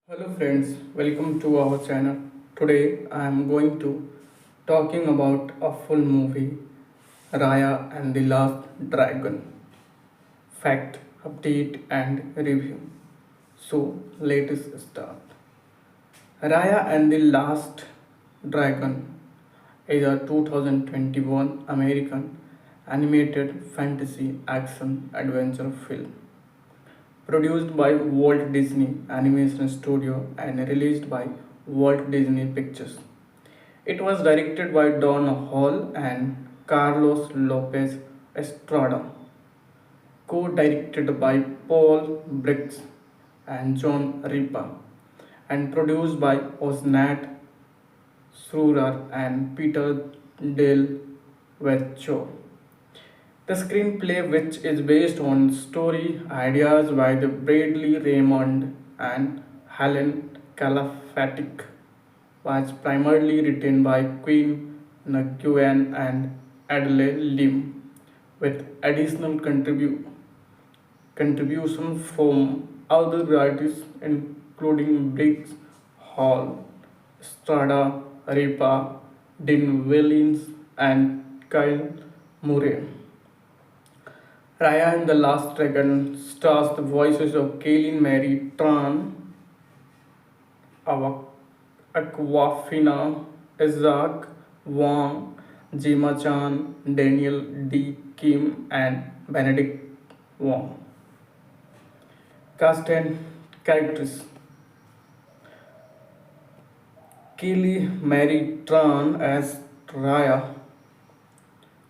Hello friends, welcome to our channel. Today I am going to talking about a full movie Raya and the Last Dragon. Fact, update and review. So let us start. Raya and the Last Dragon is a 2021 American animated fantasy action adventure film produced by Walt Disney Animation Studio and released by Walt Disney Pictures. It was directed by Don Hall and Carlos Lopez Estrada, co-directed by Paul Briggs and John Ripa, and produced by Osnat Surar and Peter Del Vecchio. The screenplay, which is based on story ideas by the Bradley Raymond and Helen Calafatic, was primarily written by Quinn Nguyen and Adelaide Lim, with additional contributions from other writers including Briggs, Hall, Strada, Ripa, Dean Willins, and Kyle Murray. Raya and the Last Dragon stars the voices of Kaylin Mary Tran, Aquafina, Isaac Wang, Jima Chan, Daniel D. Kim, and Benedict Wong. Cast and characters: Kaylee Mary Tran as Raya,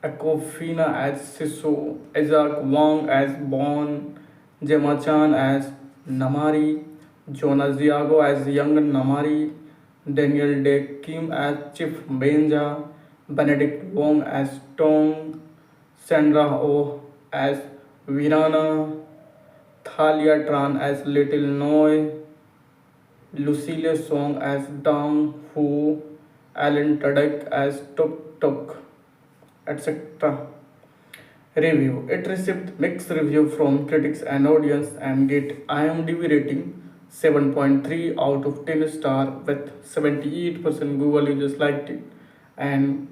Aquafina as Siso, Isaac Wang as Bon, Gemma Chan as Namari, Jonas Diago as young Namari, Daniel De Kim as Chief Benja, Benedict Wong as Tong, Sandra Oh as Virana, Thalia Tran as Little Noi, Lucille Song as Dang Hu, Alan Tudyk as Tuk Tuk, etc. Review: It received mixed review from critics and audience and get IMDb rating 7.3 out of 10 star with 78% Google users liked it and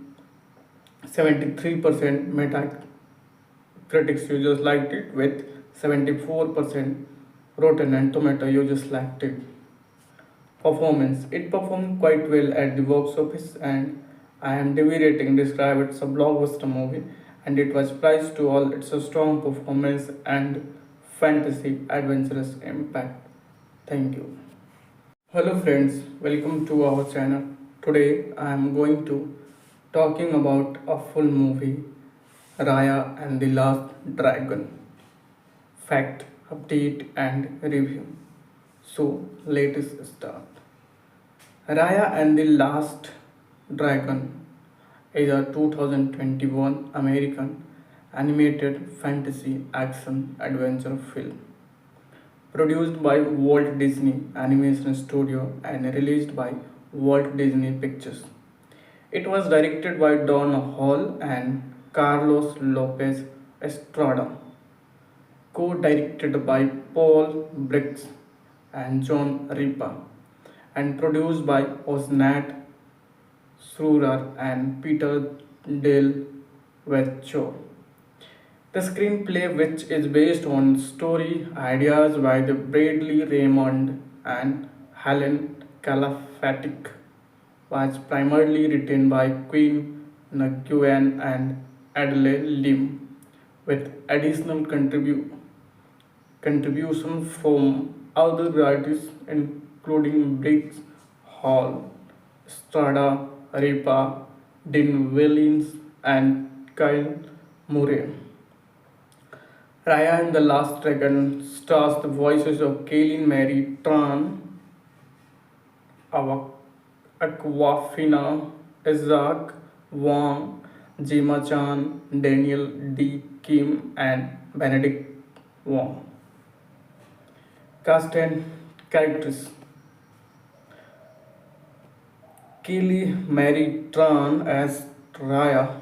73% Metacritic users liked it with 74% Rotten and Tomato users liked it. Performance: It performed quite well at the box office and IMDb rating described it as a blockbuster movie and it was praised to all its strong performance and fantasy adventurous impact. Thank you. Hello friends, welcome to our channel. Today I am going to talking about a full movie Raya and the Last Dragon. Fact, update and review. So let us start. Raya and the Last Dragon is a 2021 American animated fantasy action adventure film produced by Walt Disney Animation Studio and released by Walt Disney Pictures. It was directed by Don Hall and Carlos Lopez Estrada, co-directed by Paul Briggs and John Ripa, and produced by Osnat Surar and Peter Del Vecchio. The screenplay, which is based on story ideas by the Bradley Raymond and Helen Calafatic, was primarily written by Quinn Nguyen and Adelaide Lim, with additional contributions from other writers including Briggs, Hall, Strada, Ripa, Dean Willins, and Kyle Murray. Raya and the Last Dragon stars the voices of Kaylin Mary Tran, Aquafina, Isaac Wang, Jima Chan, Daniel D. Kim, and Benedict Wong. Cast and characters: Kaylee Mary Tran as Raya,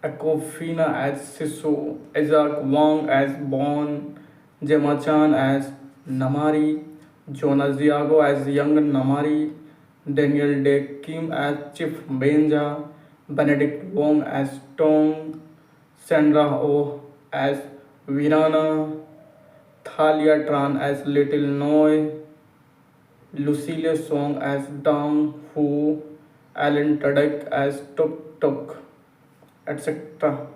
Aquafina as Siso, Isaac Wang as Bon, Gemma Chan as Namari, Jonas Diago as young Namari, Daniel Day Kim as Chief Benja, Benedict Wong as Tong, Sandra Oh as Virana, Thalia Tran as Little Noi, Lucille Song as Dang Hu, Alan Tudyk as Tuk Tuk, etc.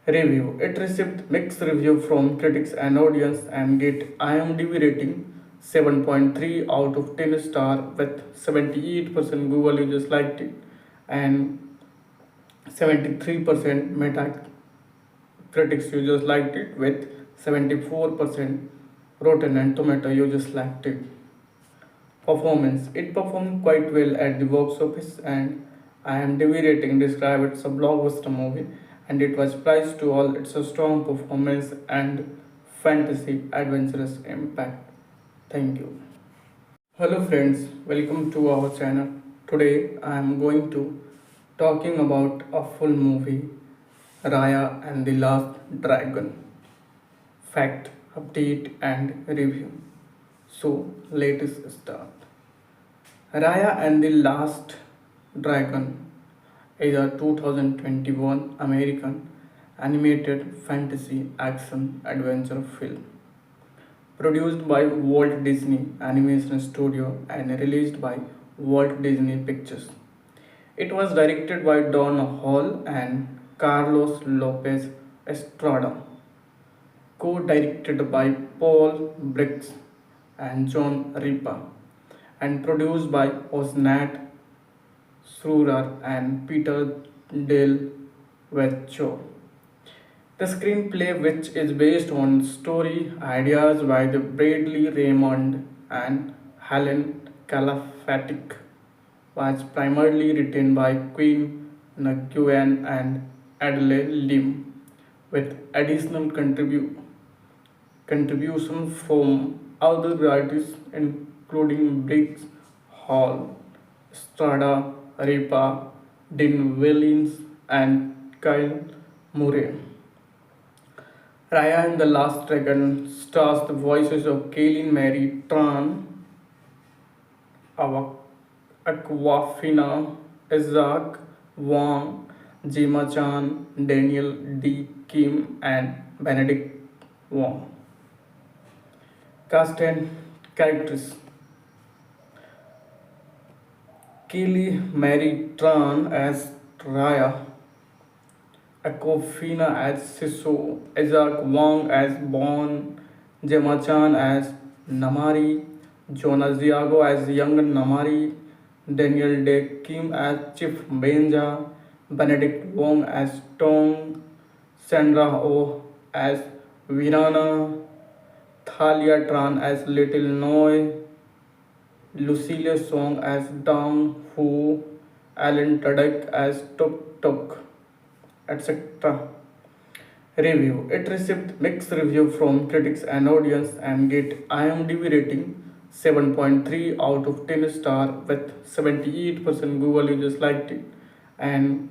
Review. It received mixed review from critics and audience and get IMDb rating 7.3 out of 10 star with 78% Google users liked it and 73% Metacritic users liked it with 74% Rotten and Tomato users liked it. Performance. It performed quite well at the box office and IMDb rating described it as a blockbuster movie and it was praised to all its strong performance and fantasy adventurous impact. Thank you. Hello friends, welcome to our channel. Today I am going to talking about a full movie Raya and the Last Dragon. Fact, update and review. So let us start. Raya and the Last Dragon is a 2021 American animated fantasy action adventure film produced by Walt Disney Animation Studio and released by Walt Disney Pictures. It was directed by Don Hall and Carlos Lopez Estrada, co-directed by Paul Briggs and John Ripa, and produced by Osnat Srurar and Peter Del Vecchio. The screenplay, which is based on story ideas by the Bradley Raymond and Helen Calafatic, was primarily written by Quinn Nguyen and Adelaide Lim, with additional contributions from other writers including Briggs, Hall, Strada, Ripa, Dean Willins, and Kyle Murray. Raya and the Last Dragon stars the voices of Kaylin Mary Tran, Aquafina, Isaac Wang, Jima Chan, Daniel D. Kim, and Benedict Wong. Cast and characters. Kaylee Mary Tran as Raya, Aquafina as Siso, Isaac Wang as Bon, Gemma Chan as Namari, Jonas Diago as young Namari, Daniel Day Kim as Chief Benja, Benedict Wong as Tong, Sandra Oh as Virana, Thalia Tran as Little Noi, Lucille Song as Dang Hu, Alan Tudyk as Tuk Tuk, etc. Review. It received mixed review from critics and audience and get IMDb rating 7.3 out of 10 star with 78% Google users liked it and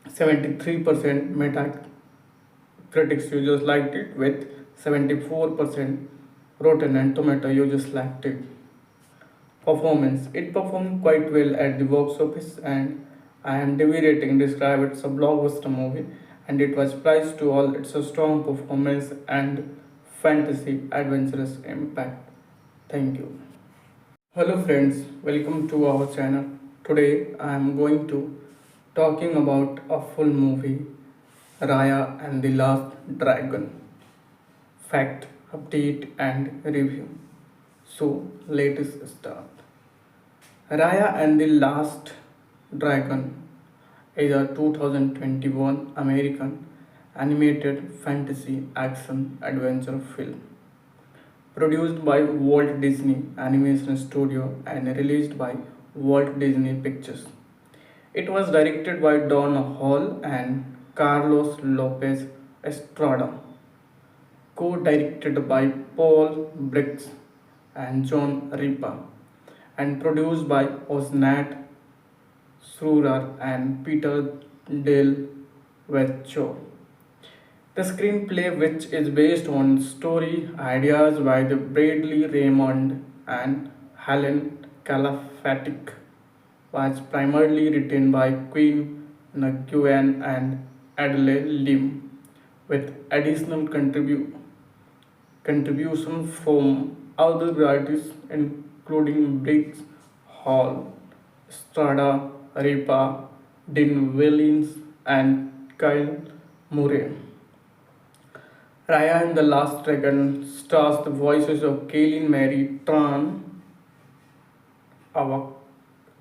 73% Metacritic users liked it with 74% Rotten and Tomato users liked it. Performance. It performed quite well at the box office and IMDb rating described it as a blockbuster movie and it was praised to all its strong performance and fantasy adventurous impact. Thank you. Hello friends, welcome to our channel. Today I am going to talking about a full movie Raya and the Last Dragon. Fact, update and review. So let us start. Raya and the Last Dragon is a 2021 American animated fantasy action adventure film produced by Walt Disney Animation Studio and released by Walt Disney Pictures. It was directed by Don Hall and Carlos Lopez Estrada, co-directed by Paul Briggs and John Ripa, and produced by Osnat Srurar and Peter Del Vecchio. The screenplay, which is based on story ideas by the Bradley Raymond and Helen Calafatic, was primarily written by Quinn Nguyen and Adelaide Lim, with additional contribution from other writers including Briggs Hall, Strada Ripa, Dean Wellins, and Kyle Murray. Raya and the Last Dragon stars the voices of Kaylin Mary Tran,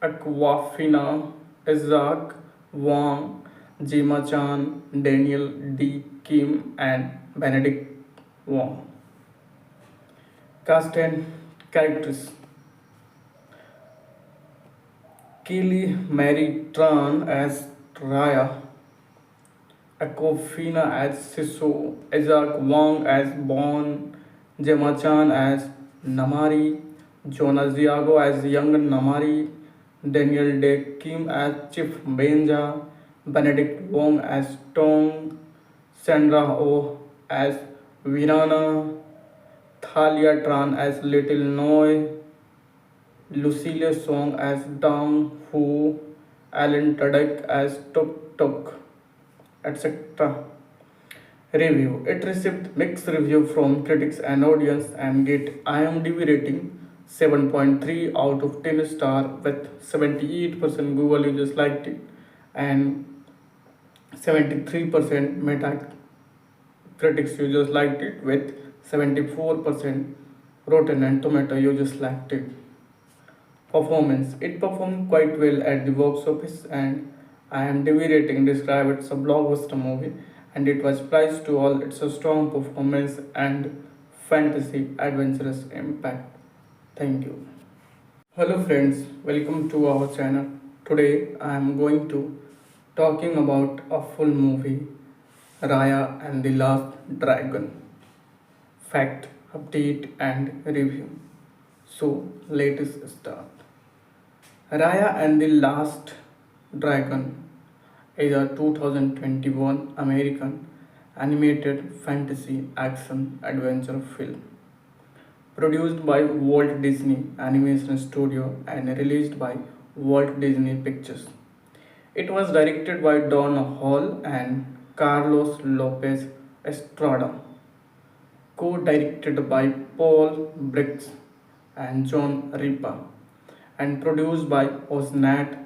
Aquafina, Isaac Wang, Jima Chan, Daniel D. Kim, and Benedict Wong. Cast and characters: Kaylee Mary Tran as Raya, Aquafina as Siso, Isaac Wang as Bon, Gemma Chan as Namari, Jonas Diago as young Namari, Daniel De Kim as Chief Benja, Benedict Wong as Tong, Sandra Oh as Virana, Thalia Tran as Little Noi, Lucille Song as Dang Hu, Alan Tudyk as Tuk Tuk, etc. Review: it received mixed review from critics and audience and get IMDb rating 7.3 out of 10 star with 78% Google users liked it and 73% Metacritic users liked it with 74% Rotten and Tomato users liked it. Performance: it performed quite well at the box office and IMDb rating described it's a blockbuster movie and it was praised to all its strong performance and fantasy adventurous impact. Thank you. Hello friends, welcome to our channel. Today I am going to talking about a full movie, Raya and the Last Dragon. Fact, update and review. So let us start. Raya and the Last Dragon is a 2021 American animated fantasy action adventure film produced by Walt Disney Animation Studio and released by Walt Disney Pictures. It was directed by Don Hall and Carlos Lopez Estrada, co-directed by Paul Briggs and John Ripa, and produced by Osnat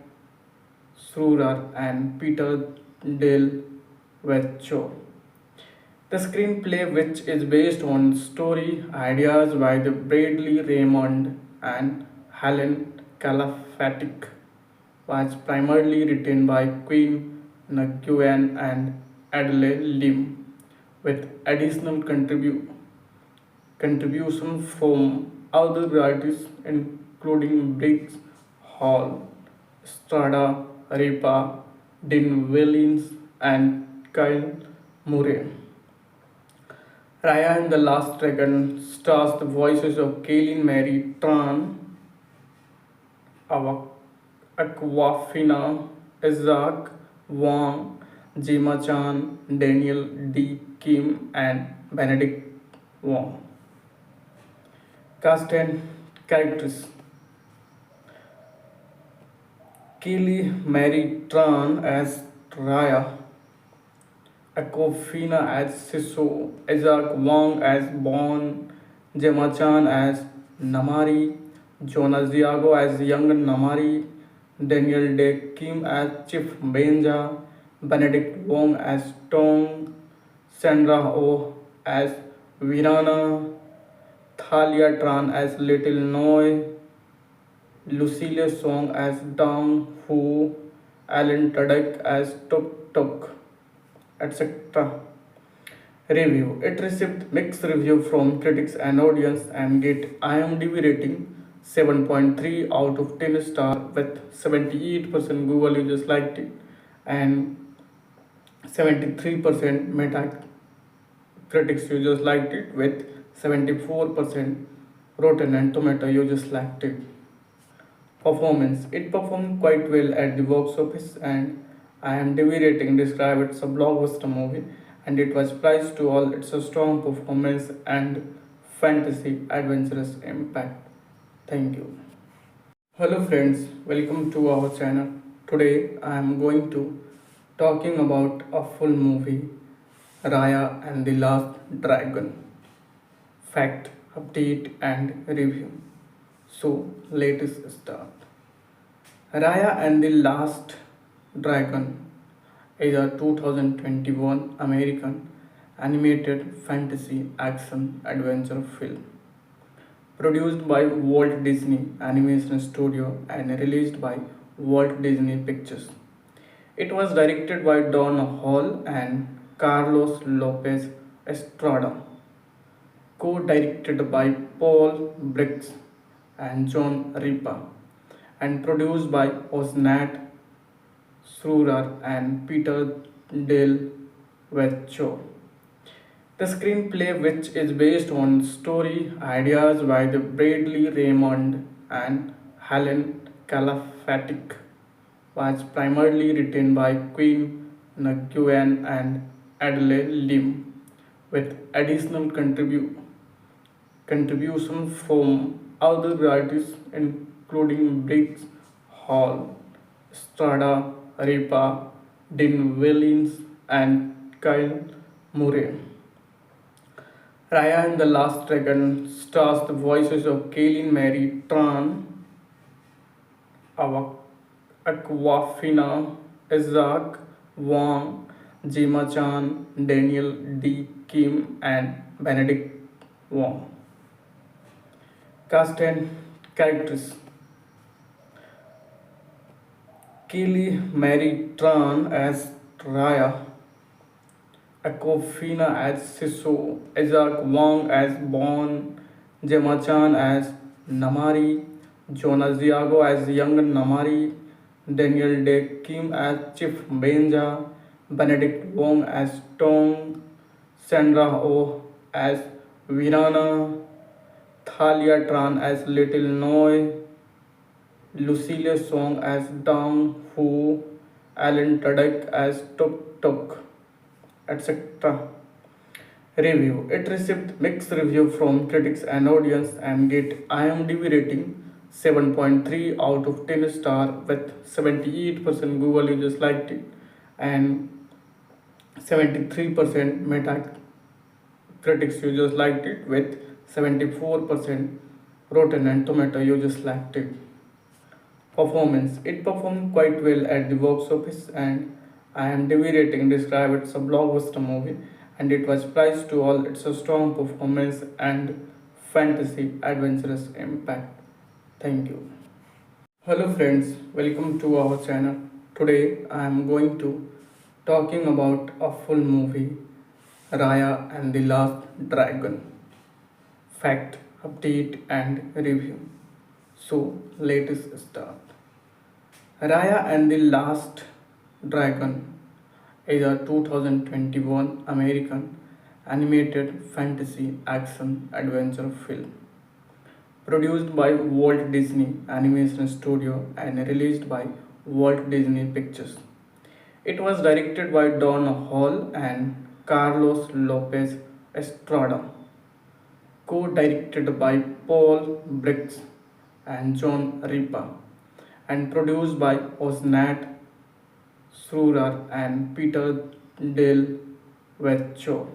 Srurar and Peter Del Vecchio. The screenplay, which is based on story ideas by the Bradley Raymond and Helen Calafatic, was primarily written by Quinn Nguyen and Adelaide Lim, with additional contribution from other writers including Briggs Hall, Strada Ripa, Dean Wellins, and Kyle Murray. Raya and the Last Dragon stars the voices of Kaylin Mary Tran, Aquafina, Isaac Wang, Jima Chan, Daniel D. Kim, and Benedict Wong. Cast and characters: Kaylee Mary Tran as Raya, Aquafina as Siso, Isaac Wang as Bon, Gemma Chan as Namari, Jonas Diago as young Namari, Daniel De Kim as Chief Benja, Benedict Wong as Tong, Sandra Oh as Virana, Thalia Tran as Little Noi, Lucille Song as Dang Hu, Alan Tudyk as Tuk Tuk, etc. Review: it received mixed review from critics and audience and get IMDb rating 7.3 out of 10 star with 78% Google users liked it and 73% Metacritic users liked it with 74% Rotten and Tomato users liked it. Performance: it performed quite well at the box office and IMDb rating described it's a blockbuster movie and it was praised to all its strong performance and fantasy adventurous impact. Thank you. Hello friends, welcome to our channel. Today I am going to talking about a full movie Raya and the Last Dragon. Fact, update and review. So let us start. Raya and the Last Dragon is a 2021 American animated fantasy action adventure film produced by Walt Disney Animation Studio and released by Walt Disney Pictures. It was directed by Don Hall and Carlos Lopez Estrada, co-directed by Paul Briggs and John Ripa, and produced by Osnat Srurar and Peter Del Vecchio. The screenplay, which is based on story ideas by the Bradley Raymond and Helen Calafatic, was primarily written by Queen Nguyen and Adelaide Lim, with additional contribution from other writers including Briggs, Hall, Strada, Ripa, Dean Wellins, and Kyle Murray. Raya and the Last Dragon stars the voices of Kaylin Mary Tran, Aquafina, Isaac Wang, Jima Chan, Daniel D. Kim, and Benedict Wong. Cast and characters: Kelly Mary Tran as Raya, Aquafina as Siso, Isaac Wang as Bon, Gemma Chan as Namari, Jonas Diago as young Namari, Daniel De Kim as Chief Benja, Benedict Wong as Tong, Sandra Oh as Virana, Thalia Tran as Little Noi, Lucille Song as Dang Hu, Alan Tudyk as Tuk Tuk, etc. Review: it received mixed review from critics and audience and get IMDb rating 7.3 out of 10 star with 78% Google users liked it and 73% Metacritic users liked it with 74% Rotten and Tomato users liked it. Performance: it performed quite well at the box office and IMDb rating described it's a blockbuster movie and it was praised to all its strong performance and fantasy adventurous impact. Thank you. Hello friends, welcome to our channel. Today I am going to talking about a full movie Raya and the Last Dragon. Fact, update and review. So let us start. Raya and the Last Dragon is a 2021 American animated fantasy action adventure film produced by Walt Disney Animation Studio and released by Walt Disney Pictures. It was directed by Don Hall and Carlos Lopez Estrada, co-directed by Paul Briggs and John Ripa, and produced by Osnat Srurar and Peter Del Vecchio.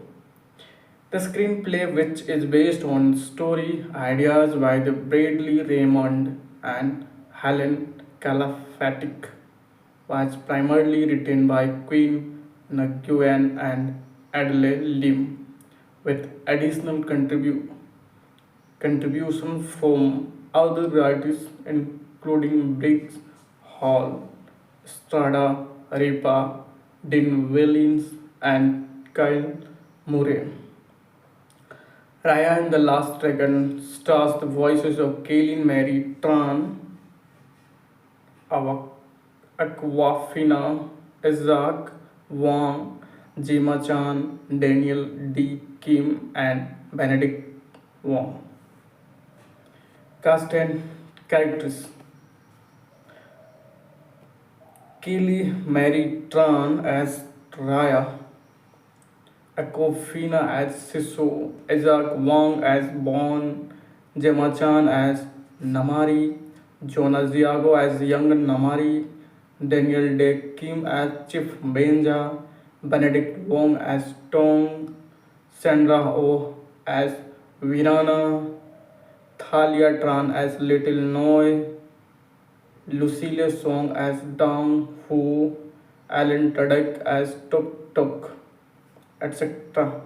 The screenplay, which is based on story ideas by the Bradley Raymond and Helen Calafatic, was primarily written by Queen Nguyen and Adelaide Lim, with additional contribution from other writers including Briggs, Hall, Strada, Ripa, Dean Wellins, and Kyle Murray. Raya and the Last Dragon stars the voices of Kaylin Mary Tran, Aquafina, Isaac Wang, Jima Chan, Daniel D. Kim, and Benedict Wong. Cast and characters: Kelly Mary Tran as Raya, Aquafina as Siso, Isaac Wang as Bon, Gemma Chan as Namari, Jonas Diago as young Namari, Daniel Day Kim as Chief Benja, Benedict Wong as Tong, Sandra Oh as Virana, Thalia Tran as Little Noi, Lucille Song as Dang Hu, Alan Tudyk as Tuk Tuk, etc.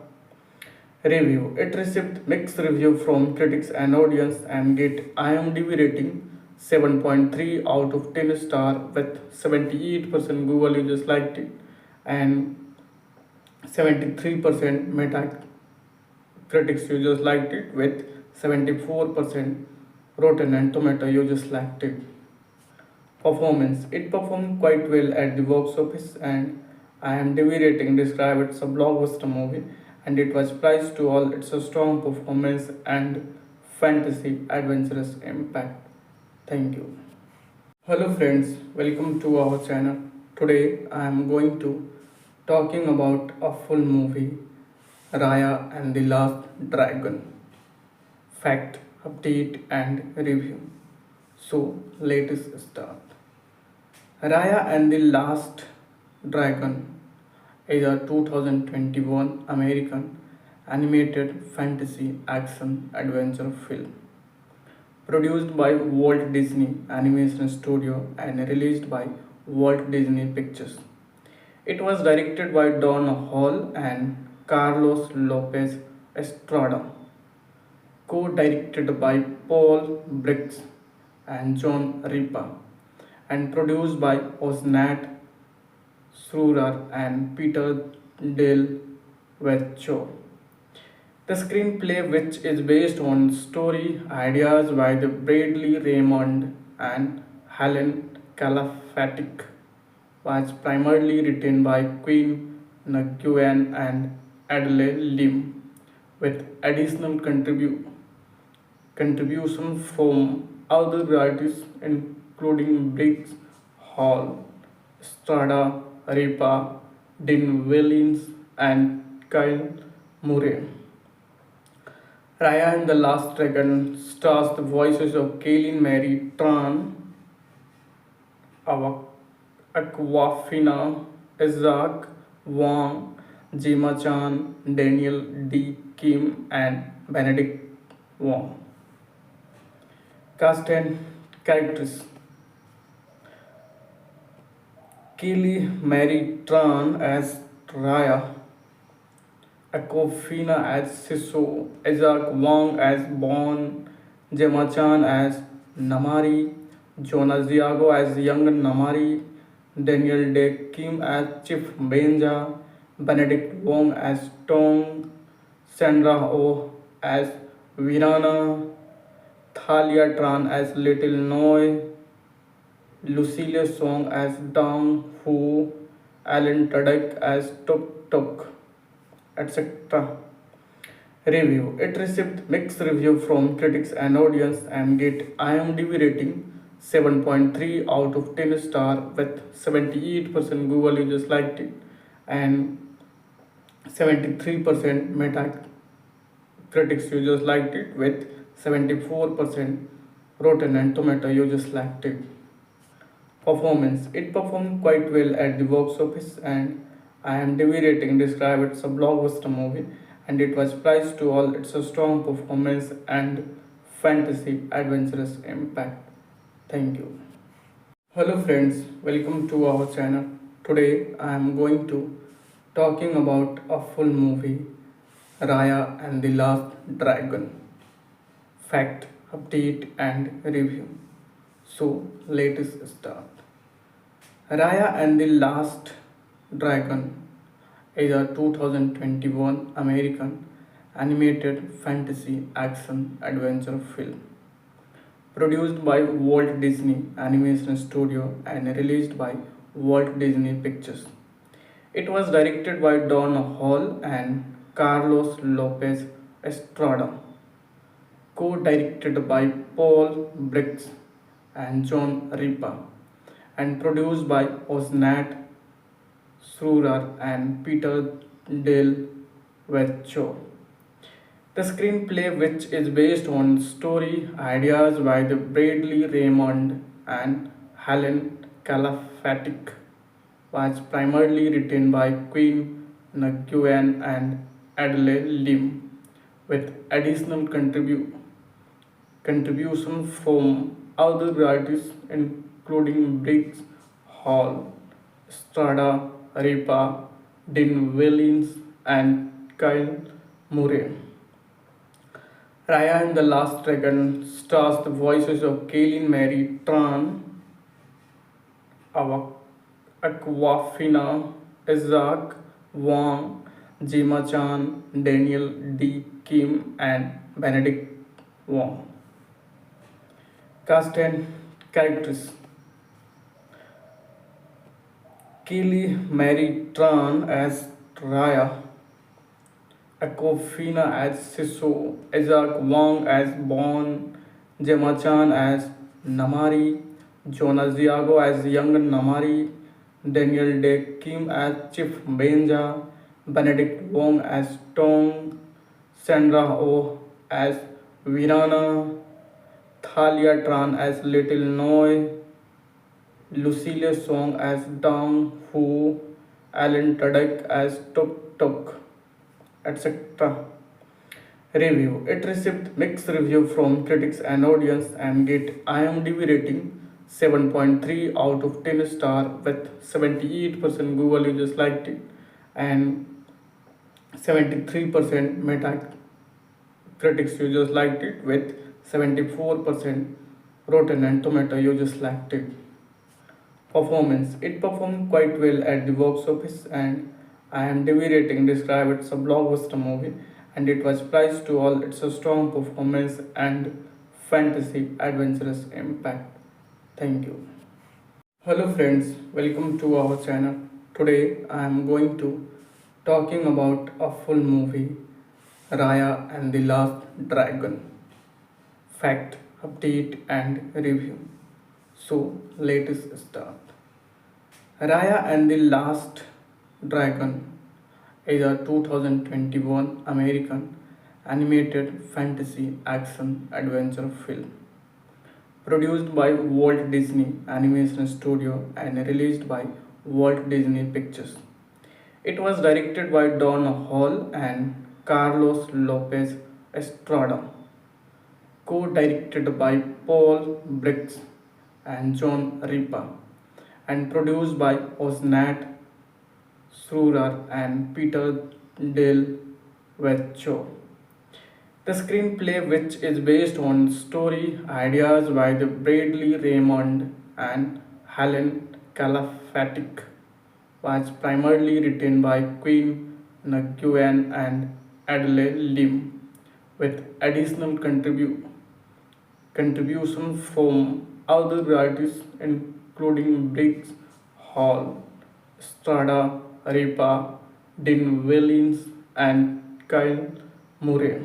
Review. It received mixed review from critics and audience and get IMDb rating 7.3 out of 10 star with 78% Google users liked it and 73% Metacritic users liked it with 74% Rotten and Tomato users liked it. Performance. It performed quite well at the box office and IMDb rating described it as a blockbuster movie and it was praised to all its strong performance and fantasy adventurous impact. Thank you. Hello friends, welcome to our channel. Today I am going to talking about a full movie Raya and the Last Dragon. Fact, update and review. So let us start. Raya and the Last Dragon is a 2021 American animated fantasy action adventure film produced by Walt Disney Animation Studio and released by Walt Disney Pictures. It was directed by Don Hall and Carlos Lopez Estrada, co-directed by Paul Briggs and John Ripa, and produced by Osnat Srurar and Peter Del Vecchio. The screenplay, which is based on story ideas by the Bradley Raymond and Helen Calafatic, was primarily written by Quinn Nguyen and Adelaide Lim, with additional contribution from other writers including Briggs, Hall, Strada, Ripa, Dean Wellins, and Kyle Murray. Raya and the Last Dragon stars the voices of Kaylin Mary Tran, Aquafina, Isaac Wang, Gemma Chan, Daniel D. Kim, and Benedict Wong. Cast and characters. Kelly Mary Tran as Raya, Aquafina as Siso, Isaac Wang as Bon, Gemma Chan as Namari, Jonas Diago as young Namari, Daniel Day Kim as Chief Benja, Benedict Wong as Tong, Sandra Oh as Virana, Thalia Tran as Little Noi, Lucille Song as Dang Hu, Alan Tudyk as Tuk Tuk, etc. Review. It received mixed review from critics and audience and get IMDb rating 7.3 out of 10 star with 78% Google users liked it and 73% Metacritic users liked it with 74% Rotten and Tomato users liked it. Performance. It performed quite well at the box office and IMDb rating described it as a blockbuster movie and it was praised to all its strong performance and fantasy adventurous impact. Thank you. Hello friends, welcome to our channel. Today I am going to talking about a full movie Raya and the Last Dragon. Fact, update and review. So let us start. Raya and the Last Dragon is a 2021 American animated fantasy action adventure film produced by Walt Disney Animation Studio and released by Walt Disney Pictures. It was directed by Don Hall and Carlos Lopez Estrada, co-directed by Paul Briggs and John Ripa, and produced by Osnat Srurar and Peter Del Vecho. The screenplay, which is based on story ideas by the Bradley Raymond and Helen Calafatic, was primarily written by Quinn Nguyen and Adelaide Lim, with additional contributions from other writers including Briggs Hall, Strada Ripa, Dean Wellins, and Kyle Murray. Raya and the Last Dragon stars the voices of Kaylin Mary Tran, Aquafina, Isaac Wang, Jima Chan, Daniel D. Kim, and Benedict Wong. Cast and characters: Kelly Mary Tran as Raya, Aquafina as Siso, Isaac Wang as Bon, Gemma Chan as Namari, Jonas Diago as young Namari, Daniel Day Kim as Chief Benja, Benedict Wong as Tong, Sandra Oh as Virana, Thalia Tran as Little Noi, Lucille Song as Dang Hu, Alan Tudyk as Tuk Tuk, etc. Review: it received mixed review from critics and audience and get IMDb rating 7.3 out of 10 star with 78% Google users liked it and 73% Metacritic users liked it with 74% Rotten and Tomato users liked it. Performance: it performed quite well at the box office and IMDb rating described it as a blockbuster movie and it was praised to all its strong performance and fantasy adventurous impact. Thank you. Hello friends, welcome to our channel. Today I am going to talking about a full movie, Raya and the Last Dragon. Fact, update and review. So let us start. Raya and the Last Dragon is a 2021 American animated fantasy action adventure film produced by Walt Disney Animation Studio and released by Walt Disney Pictures. It was directed by Don Hall and Carlos Lopez Estrada, co-directed by Paul Briggs and John Ripa, and produced by Osnat Srurar and Peter Del Vecchio. The screenplay, which is based on story ideas by the Bradley Raymond and Helen Calafatic, was primarily written by Quinn Nguyen and Adelaide Lim, with additional contributions from other writers including Briggs Hall, Strada Ripa, Dean Wellins, and Kyle Murray.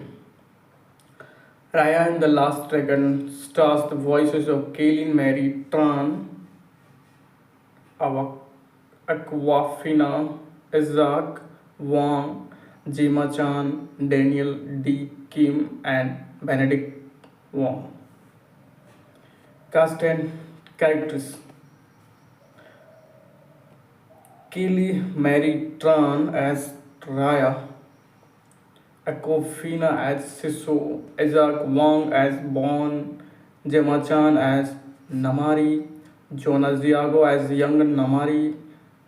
Raya and the Last Dragon stars the voices of Kaylin Mary Tran, Aquafina, Isaac Wang, Jima Chan, Daniel D. Kim, and Benedict Wong. Cast and characters: Kelly Mary Tran as Raya, Aquafina as Siso, Isaac Wang as Bon, Gemma Chan as Namari, Jonas Diago as young Namari,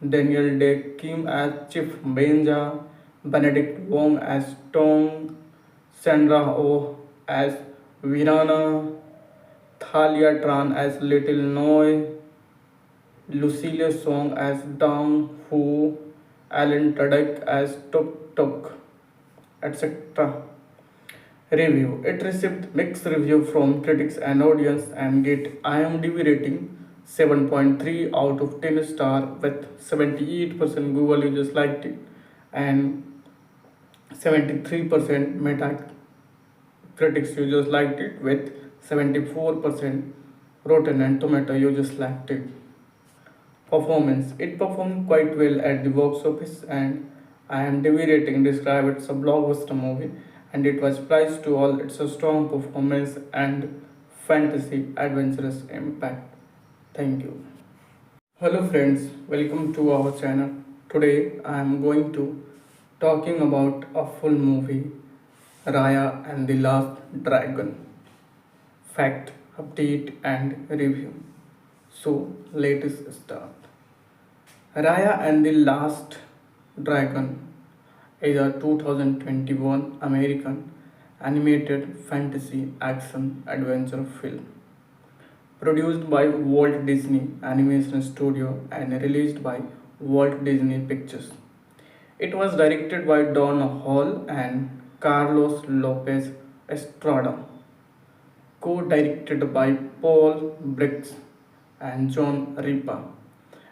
Daniel Day Kim as Chief Benja, Benedict Wong as Tong, Sandra Oh as Virana, Thalia Tran as Little Noi, Lucille Song as Dang Hu, Alan Tudyk as Tuk Tuk, etc. Review: it received mixed review from critics and audience and get IMDb rating 7.3 out of 10 star with 78% Google users liked it and 73% Metacritic users liked it with 74% Rotten and Tomato users liked it. Performance: it performed quite well at the box office and IMDb rating described it's a blockbuster movie and it was praised to all its strong performance and fantasy adventurous impact. Thank you. Hello friends, welcome to our channel. Today I am going to talking about a full movie Raya and the Last Dragon. Fact, update and review. So let's start. Raya and the Last Dragon is a 2021 American animated fantasy action adventure film produced by Walt Disney Animation Studio and released by Walt Disney Pictures. It was directed by Don Hall and Carlos Lopez Estrada, co-directed by Paul Briggs and John Ripa,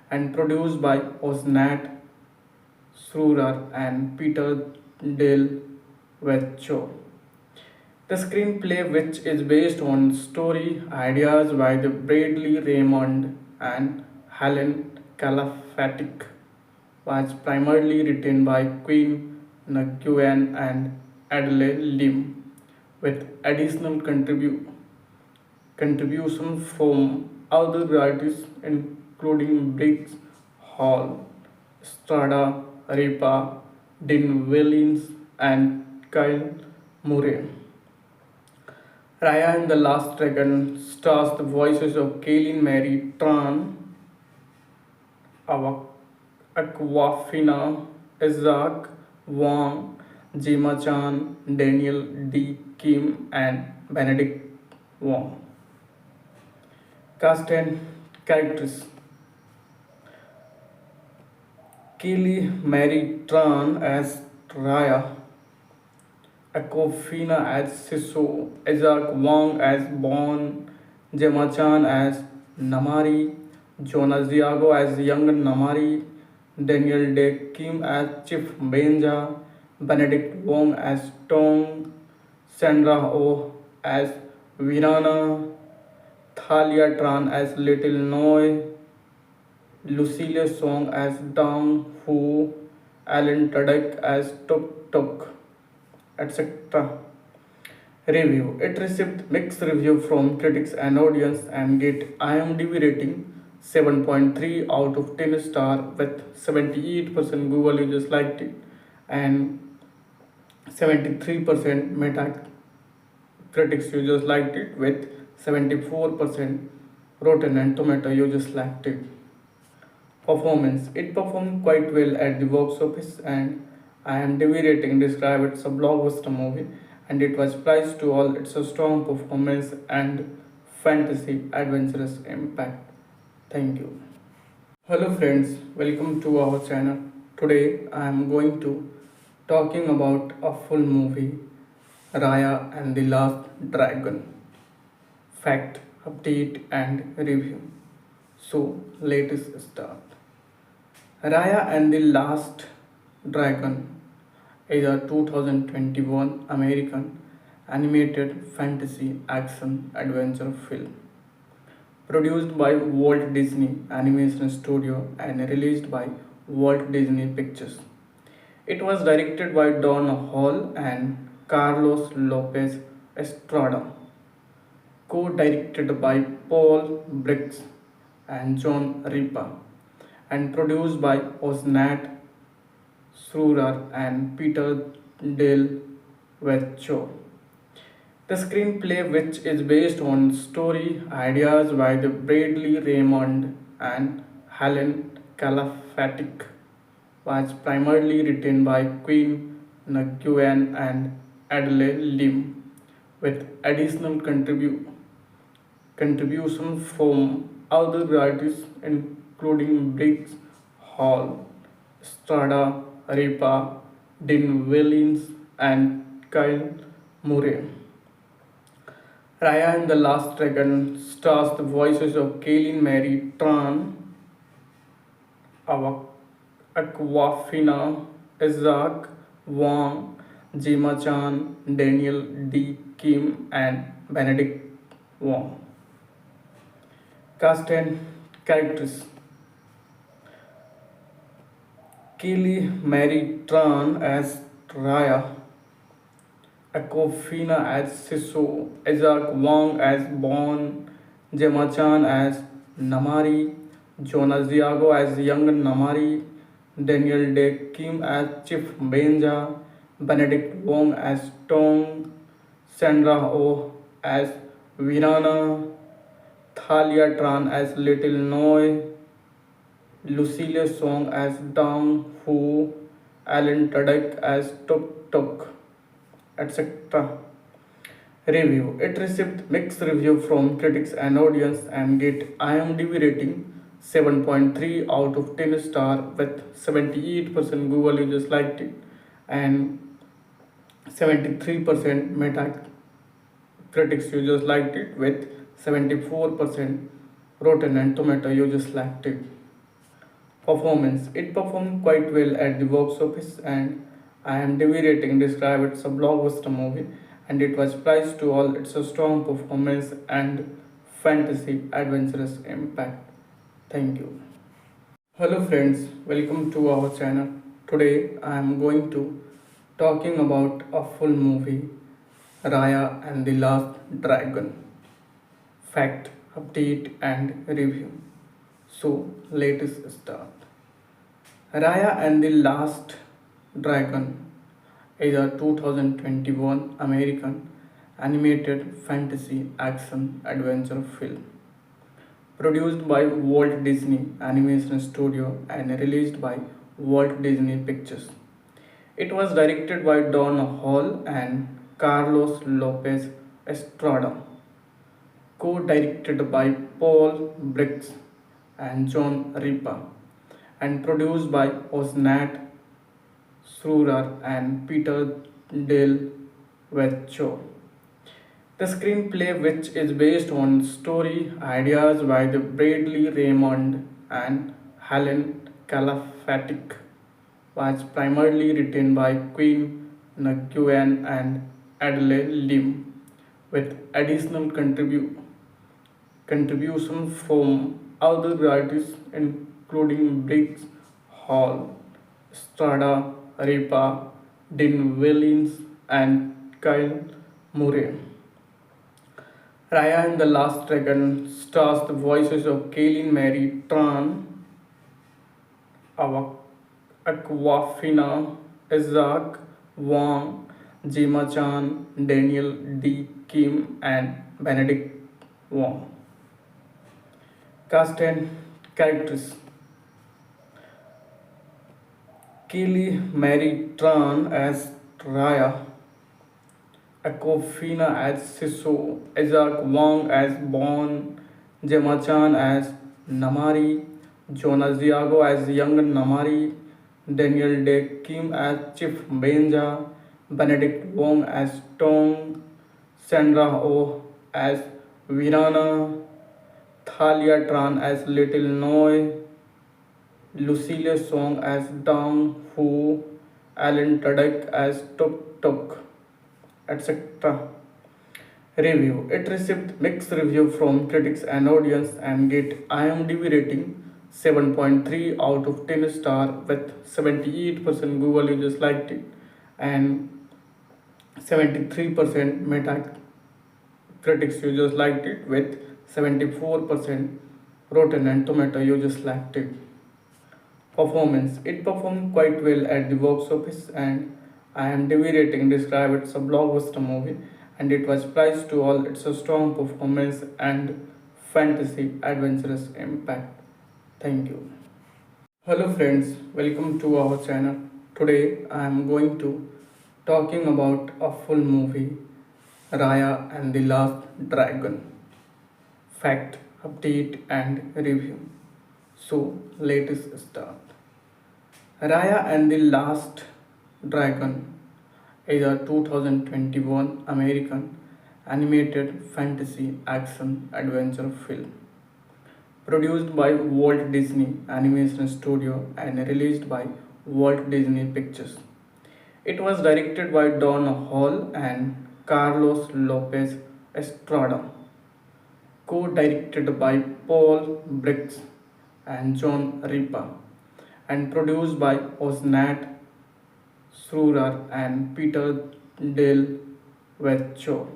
and produced by Osnat Srurar and Peter Del Vecchio. The screenplay, which is based on story ideas by the Bradley Raymond and Helen Calafatic, was primarily written by Quinn Nguyen and Adelaide Lim, with additional contributions from other writers including Briggs, Hall, Strada, Ripa, Dean Willins, and Kyle Murray. Raya and the Last Dragon stars the voices of Kaylin Mary Tran, Aquafina, Isaac Wang, Jima Chan, Daniel D. Kim, and Benedict Wong. Cast and characters: Kaylee Mary Tran as Raya, Aquafina as Siso, Isaac Wang as Bon, Gemma Chan as Namari, Jonas Diago as young Namari, Daniel Day Kim as Chief Benja, Benedict Wong as Tong, Sandra Oh as Virana, Thalia Tran as Little Noi, Lucille Song as Dang Hu, Alan Tudyk as Tuk Tuk, etc. Review: it received mixed review from critics and audience and get IMDb rating 7.3 out of 10 star with 78% Google users liked it and 73% Metacritic users liked it with 74% Rotten and Tomato users liked it. Performance: it performed quite well at the box office and IMDb rating described it's a blockbuster movie and it was praised to all its strong performance and fantasy adventurous impact. Thank you. Hello friends, welcome to our channel. Today I am going to talking about a full movie Raya and the Last Dragon. Fact, update and review. So let's start. Raya and the Last Dragon is a 2021 American animated fantasy action adventure film produced by Walt Disney Animation Studio and released by Walt Disney Pictures. It was directed by Don Hall and Carlos Lopez Estrada, co-directed by Paul Briggs and John Ripa, and produced by Osnat Srurar and Peter Del Vecchio. The screenplay, which is based on story ideas by the Bradley Raymond and Helen Calafatic, was primarily written by Quinn Nguyen and Adelaide Lim, with additional contributions from other writers including Briggs, Hall, Strada, Ripa, Dean Willins, and Kyle Murray. Raya and the Last Dragon stars the voices of Kaylin Mary Tran, Aquafina, Isaac Wang, Jima Chan, Daniel D. Kim, and Benedict Wong. Cast and characters: Kelly Mary Tran as Raya, Aquafina as Siso, Isaac Wang as Bon, Gemma Chan as Namari, Jonas Diago as young Namari, Daniel Day Kim as Chief Benja, Benedict Wong as Tong, Sandra Oh as Virana, Thalia Tran as Little Noi, Lucille Song as Dang Hu, Alan Tudyk as Tuk Tuk, etc. Review. It received mixed review from critics and audience and get IMDb rating 7.3 out of 10 star with 78% Google users liked it and 73% Metacritic users liked it with 74% Rotten and Tomato users liked it. Performance. It performed quite well at the box office and IMDb rating described it's a blockbuster movie and it was praised to all its strong performance and fantasy adventurous impact. Thank you. Hello friends, welcome to our channel. Today I am going to talking about a full movie Raya and the Last Dragon. Fact, update and review. So let us start. Raya and the Last Dragon is a 2021 American animated fantasy action adventure film produced by Walt Disney Animation Studio and released by Walt Disney Pictures. It was directed by Don Hall and Carlos Lopez Estrada, co-directed by Paul Briggs and John Ripa, and produced by Osnat Surar and Peter Del Vecchio. The screenplay, which is based on story ideas by the Bradley Raymond and Helen Calafatic, was primarily written by Quinn Nguyen and Adelaide Lim, with additional contributions from other writers including Briggs, Hall, Strada, Ripa, Dean Willins, and Kyle Murray. Raya and the Last Dragon stars the voices of Kaylin Mary Tran, Aquafina, Isaac Wang, Gemma Chan, Daniel D. Kim, and Benedict Wong. Cast and characters. Kelly Mary Tran as Raya, Aquafina as Siso, Isaac Wang as Bon, Gemma Chan as Namari, Jonas Diago as young Namari, Daniel Day Kim as Chief Benja, Benedict Wong as Tong, Sandra Oh as Virana, Thalia Tran as Little Noi, Lucille Song as Dang Hu, Alan Tudyk as Tuk Tuk, etc. Review. It received mixed review from critics and audience and get IMDb rating 7.3 out of 10 star with 78% Google users liked it and 73% Metacritic users liked it with 74% Rotten and Tomato users liked it. Performance. It performed quite well at the box office and IMDb rating described it's a blockbuster movie and it was praised to all its strong performance and fantasy adventurous impact. Thank you. Hello friends, welcome to our channel. Today I am going to talking about a full movie Raya and the Last Dragon. Fact, update and review. So let us start. Raya and the Last Dragon is a 2021 American animated fantasy action adventure film produced by Walt Disney Animation Studio and released by Walt Disney Pictures. It was directed by Don Hall and Carlos Lopez Estrada, co-directed by Paul Briggs and John Ripa, and produced by Osnat Srurar and Peter Del Vecchio.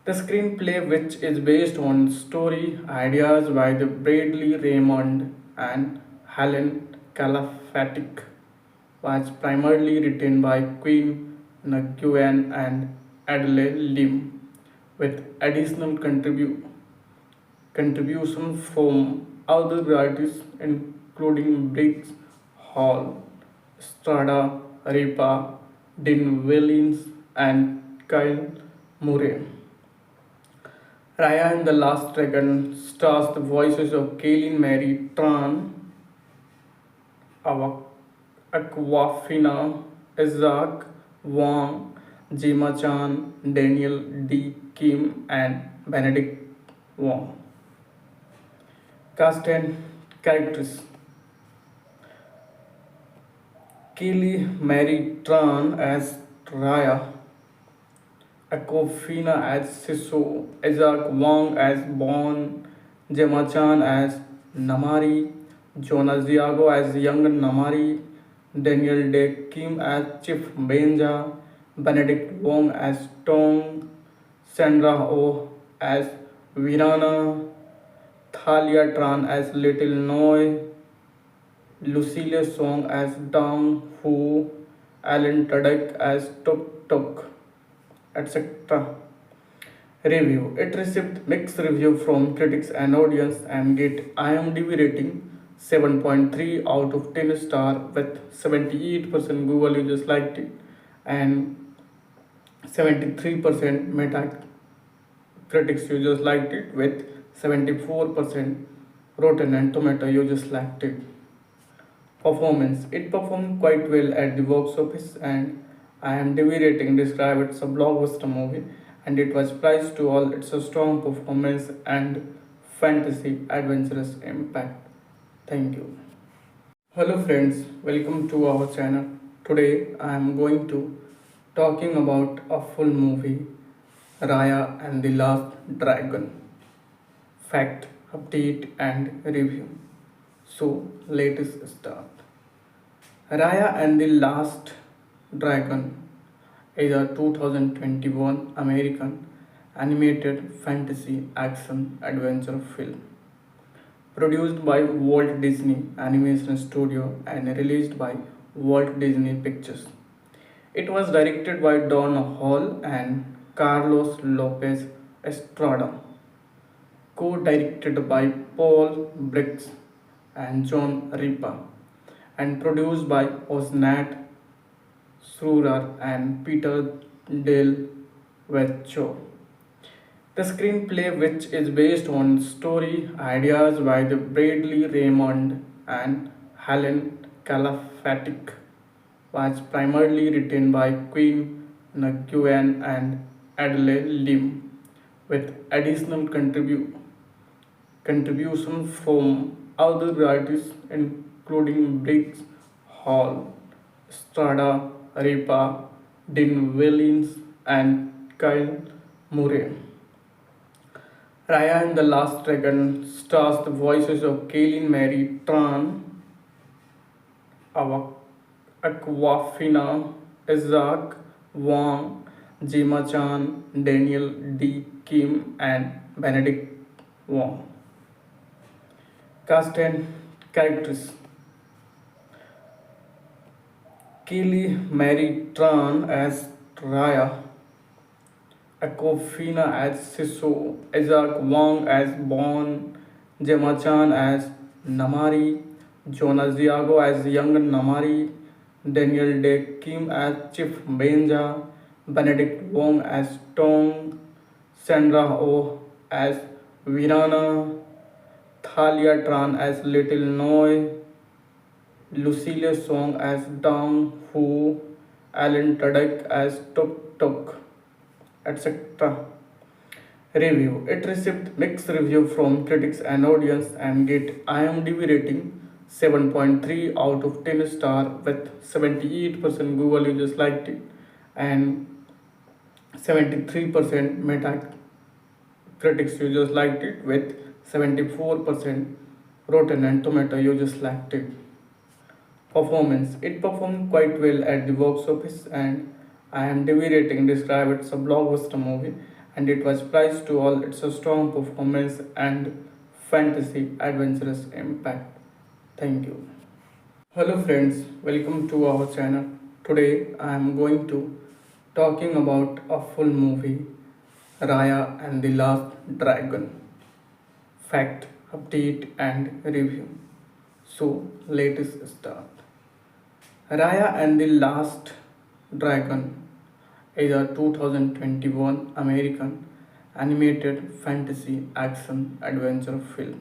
The screenplay, which is based on story ideas by the Bradley Raymond and Helen Calafatic, was primarily written by Quinn Nguyen and Adelaide Lim, with additional contributions from other writers including Briggs Hall, Strada Ripa, Dean Willins, and Kyle Murray. Raya and the Last Dragon stars the voices of Kaylin Mary Tran, Aquafina, Isaac Wang, Jima Chan, Daniel D. Kim, and Benedict Wong. Cast and characters: Kaylee Mary Tran as Raya, Aquafina as Siso, Isaac Wang as Bon, Gemma Chan as Namari, Jonas Diago as young Namari, Daniel De Kim as Chief Benja, Benedict Wong as Tong, Sandra Oh as Virana, Thalia Tran as Little Noi, Lucille Song as Dang Hu, Alan Tudyk as Tuk Tuk, etc. Review: It received mixed review from critics and audience and get IMDb rating 7.3 out of 10 star with 78% Google users liked it and 73% Metacritic users liked it with 74% Rotten and Tomato users liked it. Performance: It performed quite well at the box office and IMDb rating described it as a blockbuster movie and it was praised to all its strong performance and fantasy adventurous impact. Thank you. Hello friends, welcome to our channel. Today I am going to talking about a full movie Raya and the Last Dragon. Fact, update and review. So let us start. Raya and the Last Dragon is a 2021 American animated fantasy action adventure film produced by Walt Disney Animation Studio and released by Walt Disney Pictures. It was directed by Don Hall and Carlos Lopez Estrada, co-directed by Paul Briggs and John Ripa, and produced by Osnat Srurar and Peter Del Vecchio. The screenplay, which is based on story ideas by the Bradley Raymond and Helen Calafatic, was primarily written by Quinn Nguyen and Adelaide Lim, with additional contributions from other writers including Briggs Hall, Strada Ripa, Dean Willins, and Kyle Murray. Raya and the Last Dragon stars the voices of Kaylin Mary Tran, Aquafina, Isaac Wang, Jima Chan, Daniel D. Kim, and Benedict Wong. Cast and characters: Kaylee Mary Tran as Raya, Aquafina as Siso, Isaac Wang as Bon, Gemma Chan as Namari, Jonas Diago as young Namari, Daniel De Kim as Chief Benja, Benedict Wong as Tong, Sandra Oh as Virana, Thalia Tran as Little Noi, Lucille Song as Dang Hu, Alan Tudyk as Tuk Tuk, etc. Review: It received mixed review from critics and audience and get IMDb rating 7.3 out of 10 star with 78% Google users liked it and 73% Metacritic users liked it with 74% Rotten and Tomato users liked it. Performance. It performed quite well at the box office, and IMDb rating described it's a blockbuster movie, and it was praised to all its strong performance and fantasy adventurous impact. Thank you. Hello friends, welcome to our channel. Today I am going to talking about a full movie, Raya and the Last Dragon. Fact, update and review. So let us start. Raya and the Last Dragon is a 2021 American animated fantasy action adventure film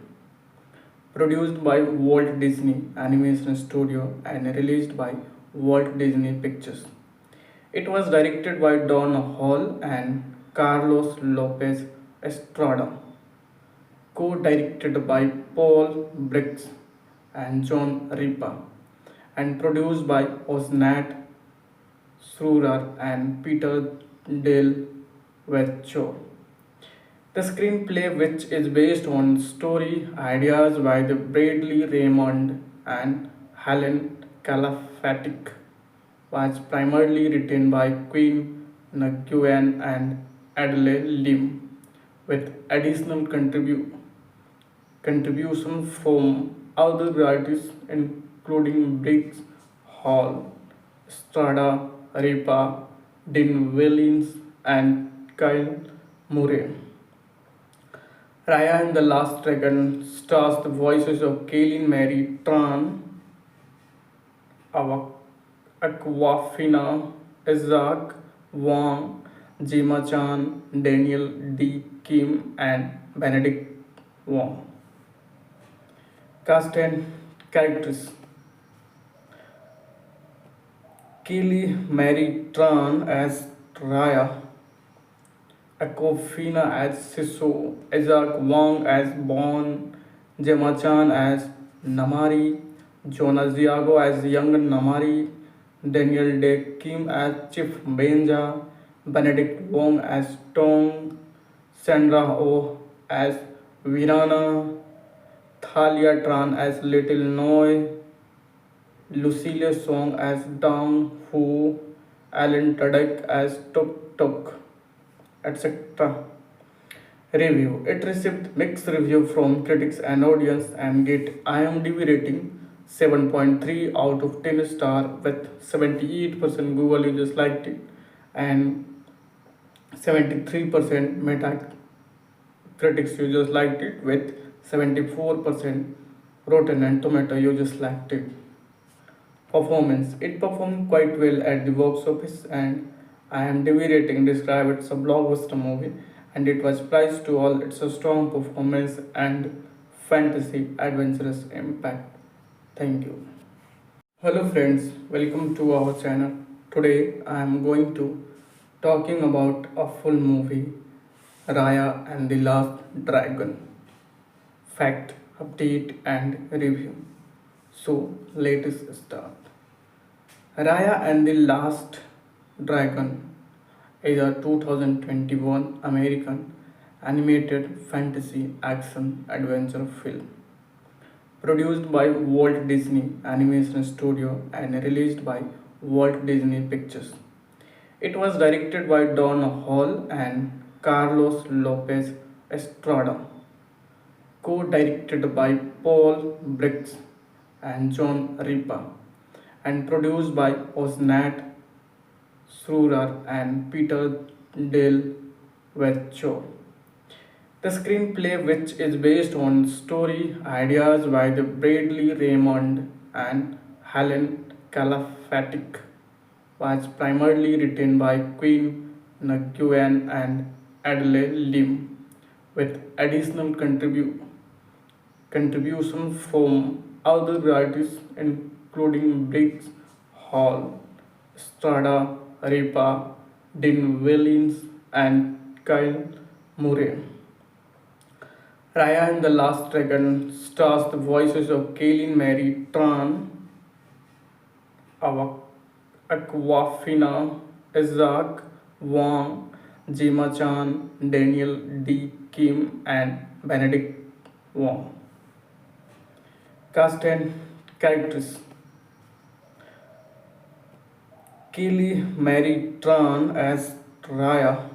produced by Walt Disney Animation Studio and released by Walt Disney Pictures. It was directed by Don Hall and Carlos Lopez Estrada, co-directed by Paul Briggs and John Ripa, and produced by Osnat Srurar and Peter Del Vecchio. The screenplay, which is based on story ideas by the Bradley Raymond and Helen Calafatic, was primarily written by Quinn Nguyen and Adelaide Lim, with additional contributions from other writers including Briggs, Hall, Strada, Ripa, Dean Willins, and Kyle Murray. Raya and the Last Dragon stars the voices of Kaylin Mary Tran, Aquafina, Isaac Wang, Jima Chan, Daniel D. Kim, and Benedict Wong. Cast and characters. Kaylee Mary Tran as Raya, Aquafina as Siso, Isaac Wang as Bon, Gemma Chan as Namari, Jonas Diago as young Namari, Daniel De Kim as Chief Benja, Benedict Wong as Tong, Sandra Oh as Virana, Thalia Tran as Little Noi, Lucille Song as Dang Hu, Alan Tudyk as Tuk Tuk, etc. Review. It received mixed review from critics and audience and get IMDb rating 7.3 out of 10 star with 78% Google users liked it and 73% Metacritic users liked it with 74% Rotten and Tomato users liked it. Performance. It performed quite well at the box office and IMDb rating described it's a blockbuster movie, and it was praised to all its strong performance and fantasy adventurous impact. Thank you. Hello friends, welcome to our channel. Today I am going to talking about a full movie, Raya and the Last Dragon. Fact, update and review. So let us start. Raya and the Last Dragon is a 2021 American animated fantasy action adventure film produced by Walt Disney Animation Studio and released by Walt Disney Pictures. It was directed by Don Hall and Carlos Lopez Estrada, co-directed by Paul Briggs and John Ripa, and produced by Osnat Srurar and Peter Del Vecchio. The screenplay, which is based on story ideas by the Bradley Raymond and Helen Calafatic, was primarily written by Quinn Nguyen and Adelaide Lim, with additional contributions from other writers including Briggs, Hall, Strada, Ripa, Dean Willins, and Kyle Murray. Raya and the Last Dragon stars the voices of Kaylin Mary Tran, Aquafina, Isaac Wang, Jima Chan, Daniel D. Kim, and Benedict Wong. Cast and characters. Kelly Mary Tran as Raya,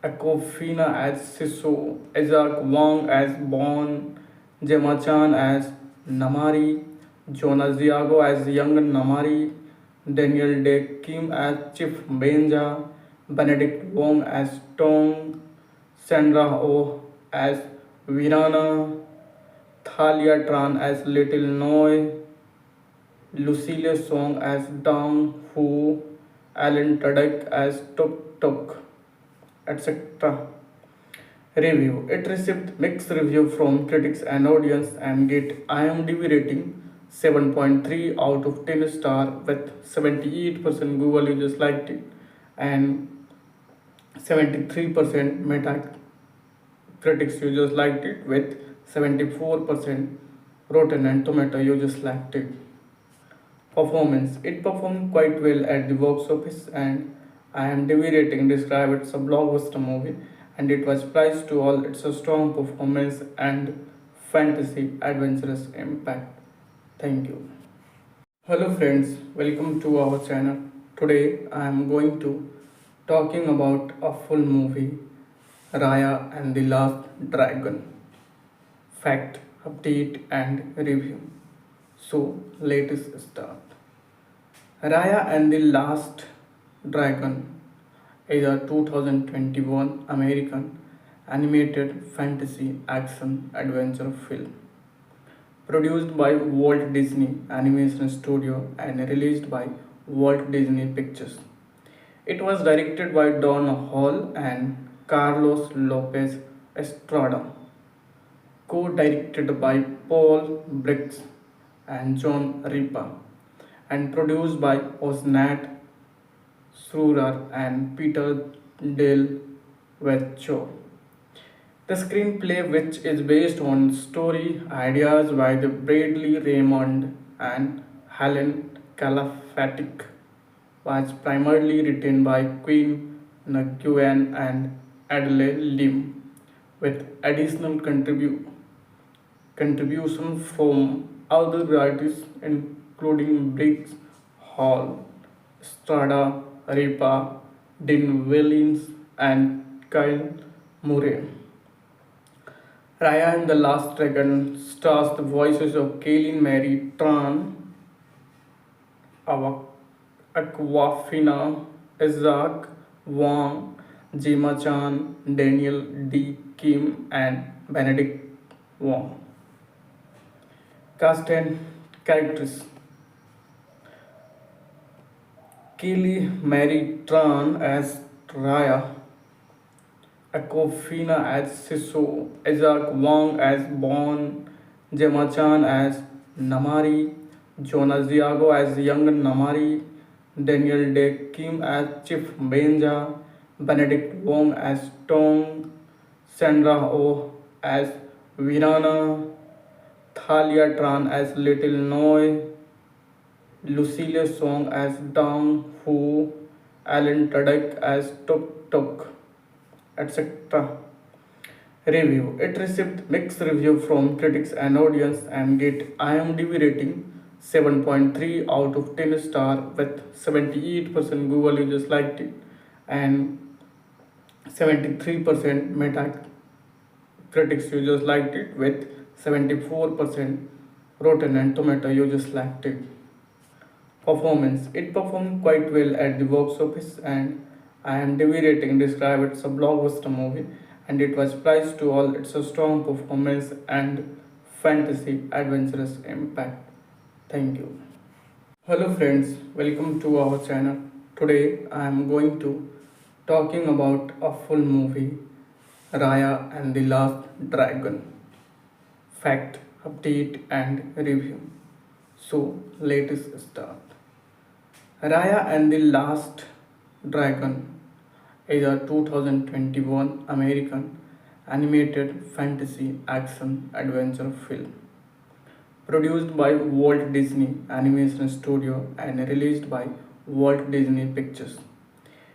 Aquafina as Siso, Isaac Wang as Bon, Gemma Chan as Namari, Jonas Diago as young Namari, Daniel Day Kim as Chief Benja, Benedict Wong as Tong, Sandra Oh as Virana, Thalia Tran as Little Noi, Lucille Song as Dong Hu, Alan Tudyk as Tuk Tuk, etc. Review. It received mixed review from critics and audience and get IMDb rating 7.3 out of 10 star with 78% Google users liked it and 73% Metacritic users liked it with 74% Rotten and Tomato users liked it. Performance. It performed quite well at the box office and IMDb rating described it as a blockbuster movie and it was praised to all its strong performance and fantasy adventurous impact. Thank you. Hello friends, welcome to our channel. Today I am going to talking about a full movie Raya and the Last Dragon. Fact, update and review. So let us start. Raya and the Last Dragon is a 2021 American animated fantasy action adventure film produced by Walt Disney Animation Studio and released by Walt Disney Pictures. It was directed by Don Hall and Carlos Lopez Estrada, co-directed by Paul Briggs and John Ripa, and produced by Osnat Surar and Peter Del Vecchio. The screenplay, which is based on story ideas by the Bradley Raymond and Helen Calafatic, was primarily written by Quinn Nguyen and Adelaide Lim, with additional contributions from other writers including Briggs, Hall, Strada, Ripa, Dean Willins, and Kyle Murray. Raya and the Last Dragon stars the voices of Kaylin Mary Tran, Aquafina, Isaac Wang, Gemma Chan, Daniel D. Kim, and Benedict Wong. Cast and characters. Kelly Mary Tran as Raya, Aquafina as Siso, Isaac Wang as Bon, Gemma Chan as Namari, Jonas Diago as young Namari, Daniel Day Kim as Chief Benja, Benedict Wong as Tong, Sandra Oh as Virana, Thalia Tran as Little Noi, Lucille Song as Dong Hu, Alan Tudyk as Tuk Tuk, etc. Review. It received mixed review from critics and audience and get IMDb rating 7.3 out of 10 star with 78% Google users liked it and 73% Metacritic users liked it with 74% Rotten and Tomato users liked it. Performance. It performed quite well at the box office and IMDb rating described it as a blockbuster movie and it was praised to all its strong performance and fantasy adventurous impact. Thank you. Hello friends, welcome to our channel. Today I am going to talking about a full movie Raya and the Last Dragon. Fact, update and review. So let us start. Raya and the Last Dragon is a 2021 American animated fantasy action adventure film produced by Walt Disney Animation Studio and released by Walt Disney Pictures.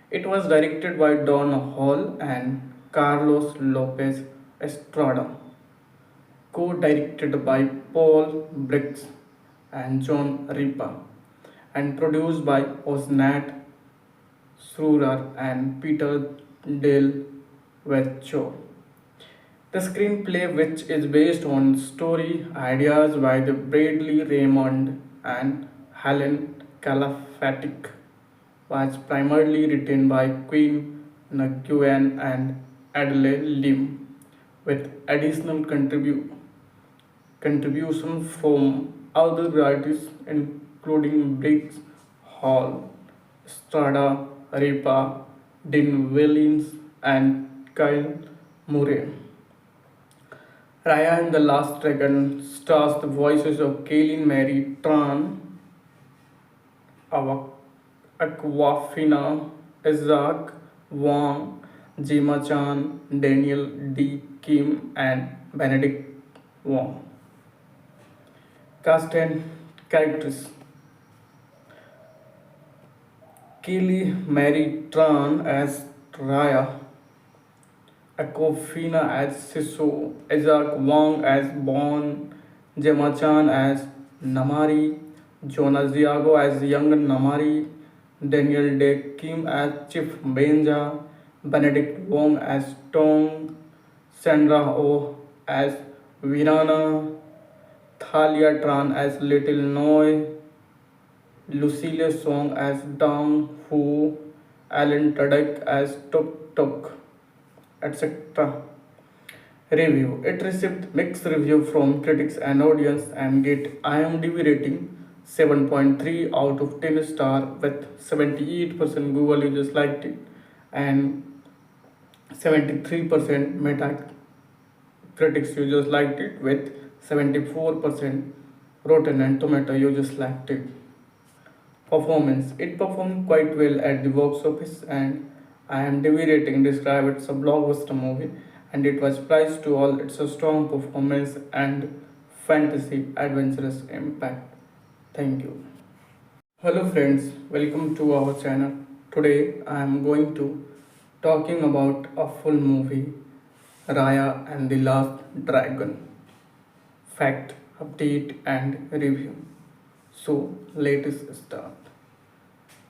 It was directed by Don Hall and Carlos Lopez Estrada, co-directed by Paul Briggs and John Ripa, and produced by Osnat Srurar and Peter Del Vecchio. The screenplay, which is based on story ideas by the Bradley Raymond and Helen Calafatic, was primarily written by Quinn Nguyen and Adelaide Lim, with additional contributions from other writers including Briggs Hall, Strada Ripa, Dean Willins, and Kyle Murray. Raya and the Last Dragon stars the voices of Kaylin Mary Tran, Aquafina, Isaac Wang, Jima Chan, Daniel D. Kim, and Benedict Wong. Cast and characters: Kaylee Mary Tran as Raya, Aquafina as Siso, Isaac Wang as Bon, Gemma Chan as Namari, Jonah Ziago as young Namari, Daniel Day Kim as Chief Benja, Benedict Wong as Tong, Sandra Oh as Virana, Thalia Tran as Little Noi, Lucille Song as Dang Hu, Alan Tudyk as Tuk Tuk, etc. Review: It received mixed review from critics and audience and get IMDb rating 7.3 out of 10 star with 78% Google users liked it and 73% Metacritic users liked it with 74% Rotten and Tomato users liked it. Performance: It performed quite well at the box office and IMDb rating described it as a blockbuster movie and it was praised to all its strong performance and fantasy adventurous impact. Thank you. Hello friends, welcome to our channel. Today I am going to talking about a full movie Raya and the Last Dragon. Fact, update and review. So let us start.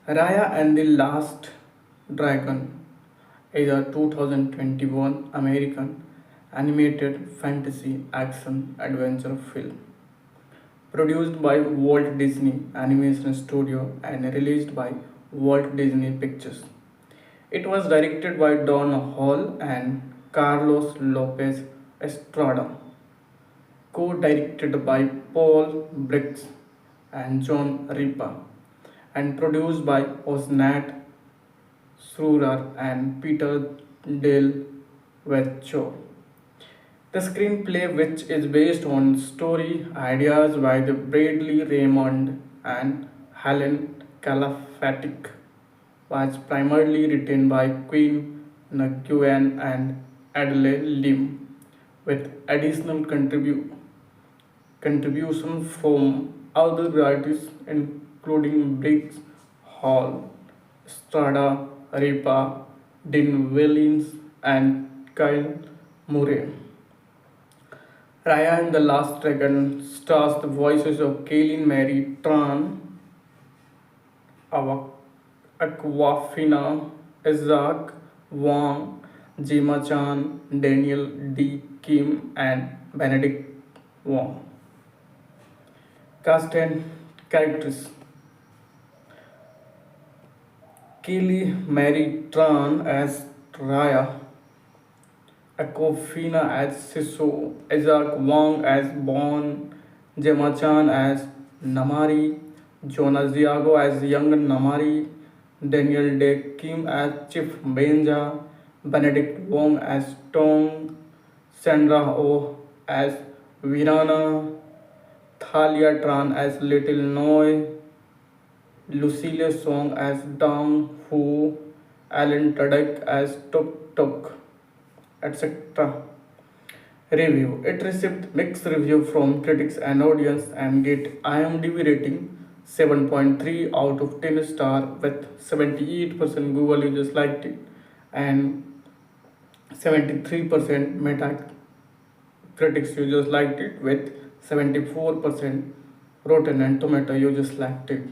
Raya and the Last Dragon is a 2021 American animated fantasy action adventure film produced by Walt Disney Animation Studio and released by Walt Disney Pictures. It was directed by Don Hall and Carlos Lopez Estrada, co-directed by Paul Briggs and John Ripa, and produced by Osnat Srurar and Peter Del Vecchio. The screenplay, which is based on story ideas by the Bradley Raymond and Helen Calafatic, was primarily written by Quinn Nguyen and Adelaide Lim, with additional contributions from other writers including Briggs Hall, Strada Ripa, Dean Willins, and Kyle Murray. Raya and the Last Dragon stars the voices of Kaylin Mary Tran, Aquafina, Isaac Wang, Jima Chan, Daniel D. Kim, and Benedict Wong. Cast and characters: Kaylee Mary Tran as Raya, Aquafina as Siso, Isaac Wang as Bon, Gemma Chan as Namari, Jonah Ziago as young Namari, Daniel Day Kim as Chief Benja, Benedict Wong as Tong, Sandra Oh as Virana, Thalia Tran as Little Noi, Lucille Song as Dang Hu, Alan Tudyk as Tuk Tuk, etc. Review: It received mixed review from critics and audience and get IMDb rating 7.3 out of 10 star with 78% Google users liked it and 73% Metacritic users liked it with 74% Rotten and Tomato users liked it.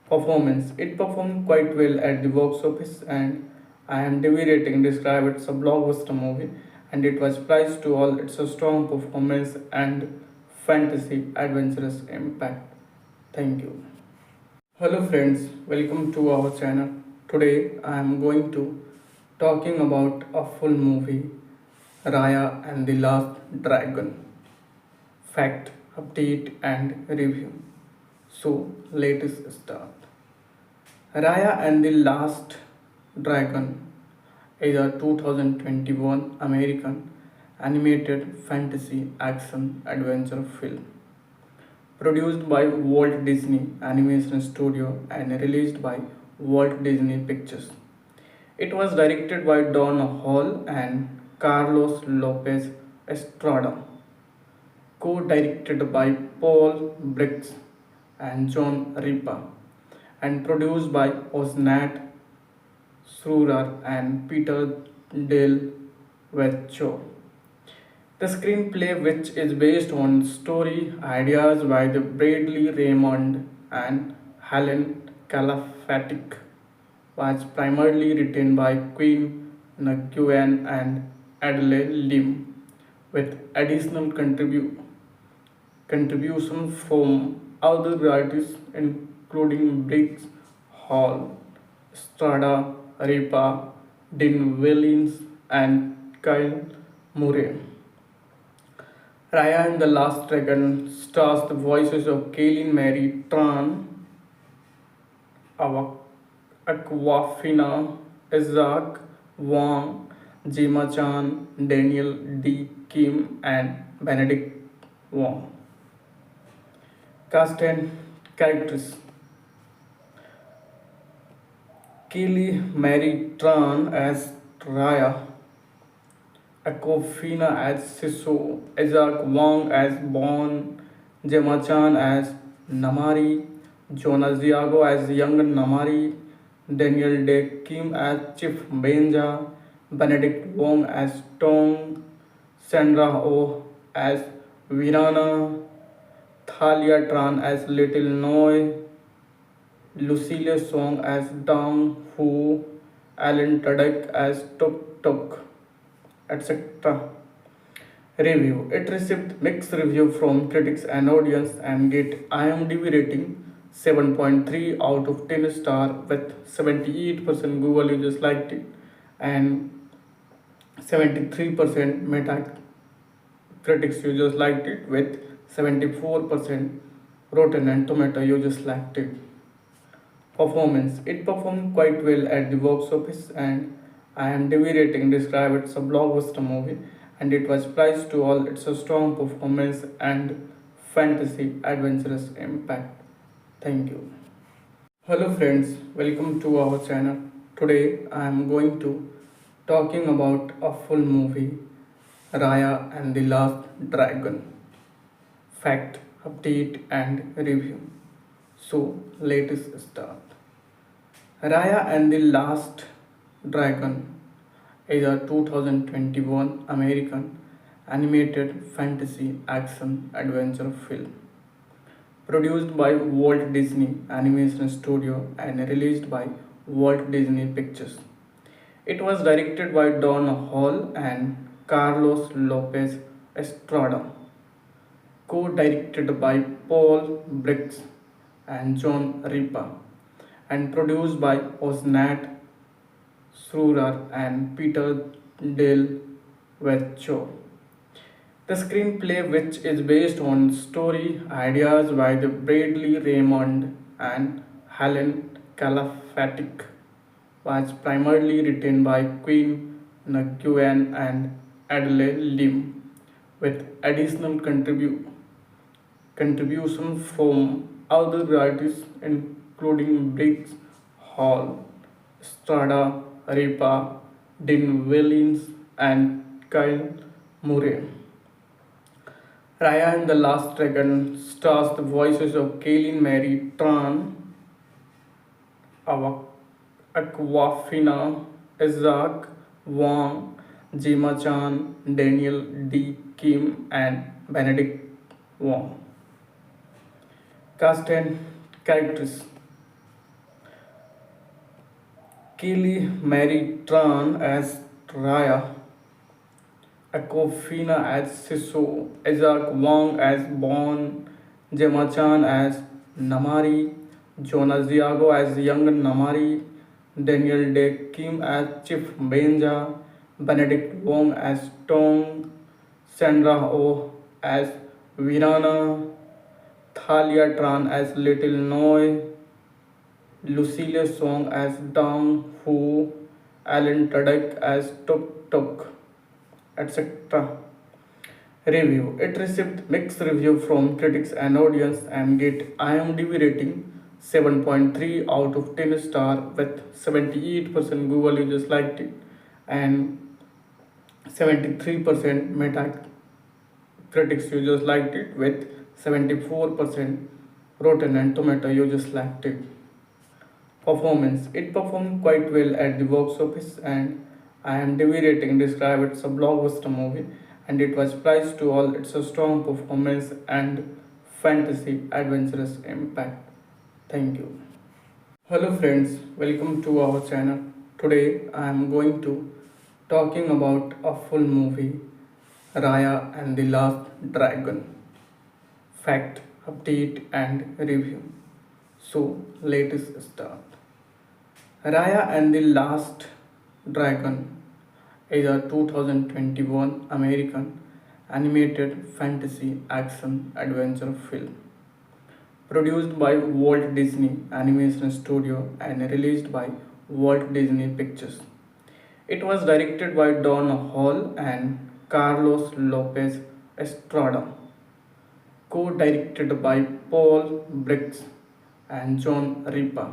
Performance. It performed quite well at the box office, and IMDb rating described it as a blockbuster movie, and it was praised to all its strong performance and fantasy adventurous impact. Thank you. Hello friends, welcome to our channel. Today I am going to talking about a full movie, Raya and the Last Dragon. Fact, update and review. So let us start. Raya and the Last Dragon is a 2021 American animated fantasy action adventure film produced by Walt Disney Animation Studio and released by Walt Disney Pictures. It was directed by Don Hall and Carlos Lopez Estrada, co-directed by Paul Briggs and John Ripa, and produced by Osnat Srurar and Peter Del Vecchio. The screenplay, which is based on story ideas by the Bradley Raymond and Helen Calafatic, was primarily written by Quinn Nguyen and Adelaide Lim, with additional contribution from other writers including Briggs, Hall, Strada, Ripa, Dean Wellins, and Kyle Murray. Raya and the Last Dragon stars the voices of Kaylin Mary Tran, Aquafina, Isaac Wang, Gemma Chan, Daniel D. Kim, and Benedict Wong. Cast and characters. Kaylee Mary Tran as Raya, Aquafina as Siso, Isaac Wang as Bon, Gemma Chan as Namari, Jonas Diago as young Namari, Daniel De Kim as Chief Benja, Benedict Wong as Tong, Sandra Oh as Virana, Thalia Tran as Little Noi, Lucille Song as Dang Hu, Alan Tudyk as Tuk Tuk, etc. Review. It received mixed review from critics and audience and get IMDb rating 7.3 out of 10 star with 78% Google users liked it and 73% Metacritic users liked it with 74% Rotten and Tomato users liked it. Performance. It performed quite well at the box office and IMDb rating described it as a blockbuster movie, and it was praised to all its strong performance and fantasy adventurous impact. Thank you. Hello friends, welcome to our channel. Today I am going to talking about a full movie, Raya and the Last Dragon. Fact, update and review. So let us start. Raya and the Last Dragon is a 2021 American animated fantasy action adventure film produced by Walt Disney Animation Studio and released by Walt Disney Pictures. It was directed by Don Hall and Carlos Lopez Estrada, co-directed by Paul Briggs and John Ripa, and produced by Osnat Srurar and Peter Del Vecchio. The screenplay, which is based on story ideas by the Bradley Raymond and Helen Calafatic, was primarily written by Quinn Nguyen and Adelaide Lim, with additional contribution from other writers including Briggs, Hall, Strada, Ripa, Dean Wellins, and Kyle Murray. Raya and the Last Dragon stars the voices of Kaylin Mary Tran, Aquafina, Isaac Wang, Gemma Chan, Daniel D. Kim, and Benedict Wong. Cast and characters. Kelly Mary Tran as Raya, Aquafina as Siso, Isaac Wong as Bon, Gemma Chan as Namari, Jonas Diago as young Namari, Daniel Day Kim as Chief Benja, Benedict Wong as Tong, Sandra Oh as Virana, Thalia Tran as Little Noi, Lucille Song as Dong Hu, Alan Tudyk as Tuk Tuk, etc. Review. It received mixed review from critics and audience and get IMDb rating 7.3 out of 10 star with 78% Google users liked it and 73% Metacritic users liked it with 74% Rotten and Tomato users liked it. Performance. It performed quite well at the box office and IMDb rating described it's a blockbuster movie and it was praised to all its strong performance and fantasy adventurous impact. Thank you. Hello friends, welcome to our channel. Today I am going to talking about a full movie Raya and the Last Dragon. Fact, update and review. So let us start. Raya and the Last Dragon is a 2021 American animated fantasy action adventure film produced by Walt Disney Animation Studio and released by Walt Disney Pictures. It was directed by Don Hall and Carlos Lopez Estrada, co-directed by Paul Briggs and John Ripa,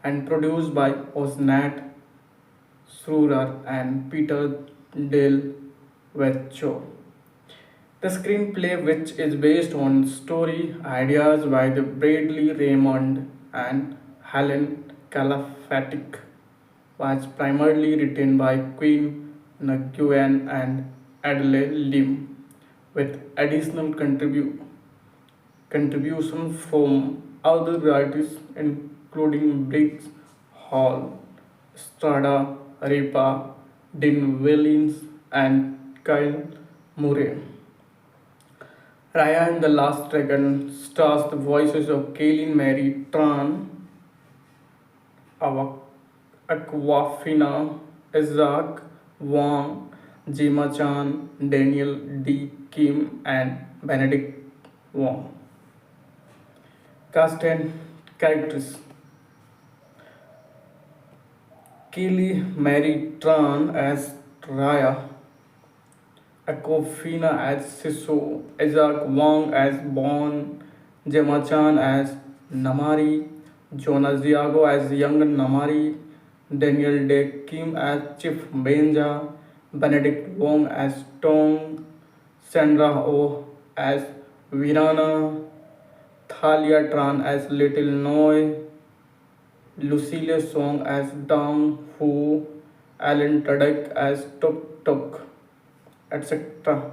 and produced by Osnat Srurar and Peter Del Vecchio. The screenplay, which is based on story ideas by the Bradley Raymond and Helen Calafatic, was primarily written by Quinn Nguyen and Adelaide Lim, with additional contribution from other writers including Briggs, Hall, Strada, Ripa, Dean Willins, and Kyle Murray. Raya and the Last Dragon stars the voices of Kaylin Mary Tran, Aquafina, Isaac Wang, Gemma Chan, Daniel D. Kim, and Benedict Wong. Cast and characters. Kelly Mary Tran as Raya, Aquafina as Siso, Isaac Wong as Bon, Gemma Chan as Namari, Jonas Diago as young Namari, Daniel Day Kim as Chief Benja, Benedict Wong as Tong, Sandra Oh as Virana, Thalia Tran as Little Noi, Lucille Song as Dong Hu, Alan Tudyk as Tuk Tuk, etc.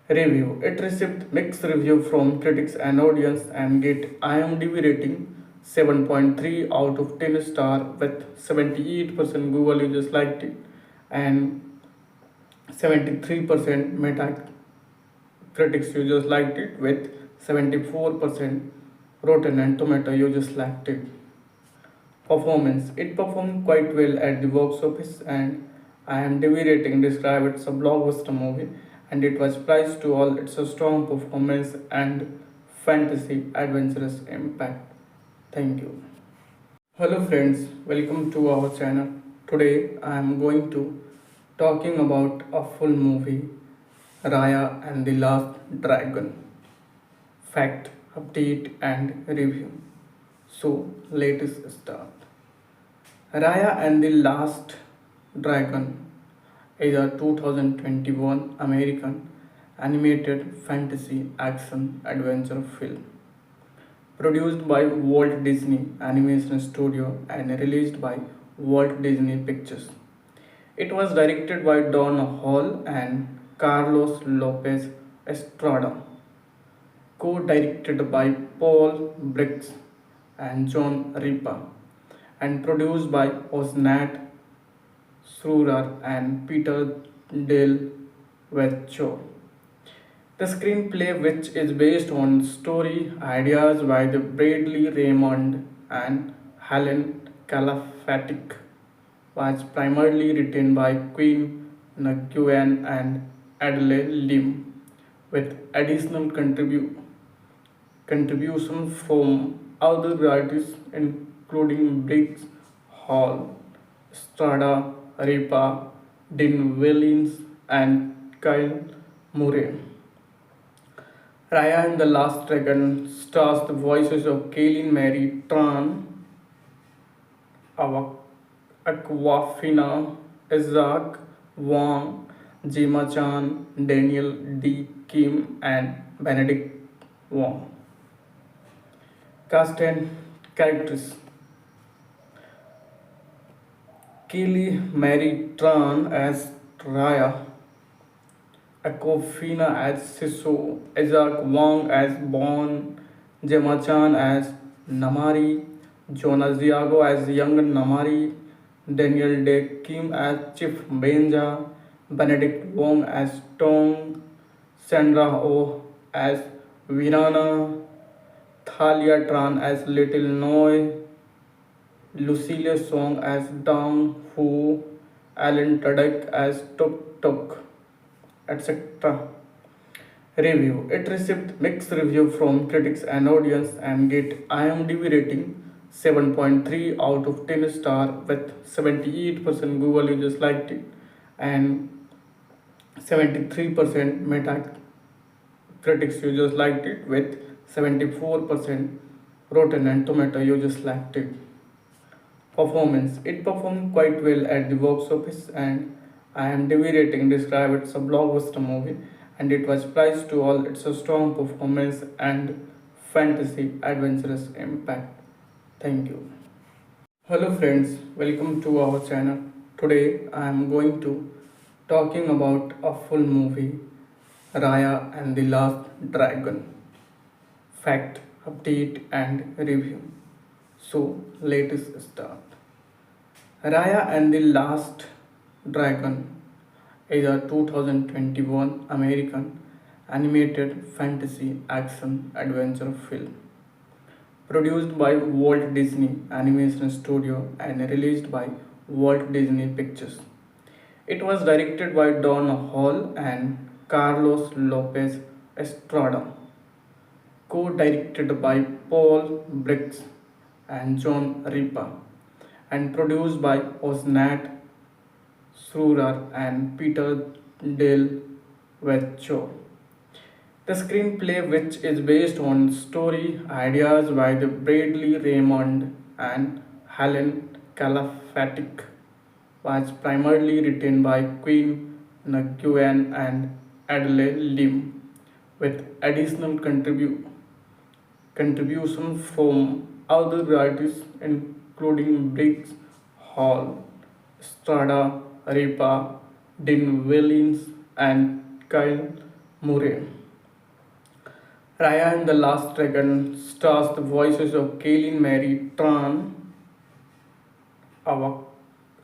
Review. It received mixed review from critics and audience and get IMDb rating 7.3 out of 10 star with 78% Google users liked it and 73% Metacritic users liked it with 74% Rotten and Tomato users liked it. Performance. It performed quite well at the box office and IMDb rating described it's a blockbuster movie and it was praised to all its strong performance and fantasy adventurous impact. Thank you. Hello friends, welcome to our channel. Today I am going to talking about a full movie Raya and the Last Dragon. Fact, update and review. So let us start. Raya and the Last Dragon is a 2021 American animated fantasy action adventure film produced by Walt Disney Animation Studio and released by Walt Disney Pictures. It was directed by Don Hall and Carlos Lopez Estrada, co-directed by Paul Briggs and John Ripa, and produced by Osnat Srurar and Peter Del Vecchio. The screenplay, which is based on story ideas by the Bradley Raymond and Helen Calafatic, was primarily written by Quinn Nguyen and Adelaide Lim, with additional contributions from other writers including Briggs Hall, Strada, Ripa, Dean Wellins, and Kyle Murray. Raya and the Last Dragon stars the voices of Kaylin Mary Tran, Aquafina, Isaac Wang, Jima Chan, Daniel D. Kim, and Benedict Wong. Cast and characters: Kaylee Mary Tran as Raya, Aquafina as Siso, Isaac Wang as Bon, Gemma Chan as Namari, Jonas Diago as young Namari, Daniel Day Kim as Chief Benja, Benedict Wong as Tong, Sandra Oh as Virana, Thalia Tran as Little Noi, Lucille Song as Dang Hu, Alan Tudyk as Tuk Tuk, etc. Review: it received mixed review from critics and audience and get IMDb rating 7.3 out of 10 star with 78% Google users liked it and 73% Metacritic users liked it with 74% Rotten and Tomato users liked it. Performance: it performed quite well at the box office and IMDb rating described it's a blockbuster movie and it was praised to all its strong performance and fantasy adventurous impact. Thank you. Hello friends, welcome to our channel. Today I am going to talking about a full movie, Raya and the Last Dragon. Fact, update and review. So let us start. Raya and the Last Dragon is a 2021 American animated fantasy action adventure film produced by Walt Disney Animation Studio and released by Walt Disney Pictures. It was directed by Don Hall and Carlos Lopez Estrada, co-directed by Paul Briggs and John Ripa, and produced by Osnat Srurar and Peter Del Vecchio. The screenplay, which is based on story ideas by the Bradley Raymond and Helen Calafatic, was primarily written by Quinn Nguyen and Adelaide Lim, with additional contributions from other writers including Briggs Hall, Strada, Ripa, Dean Wellins, and Kyle Murray. Raya and the Last Dragon stars the voices of Kaylin Mary Tran,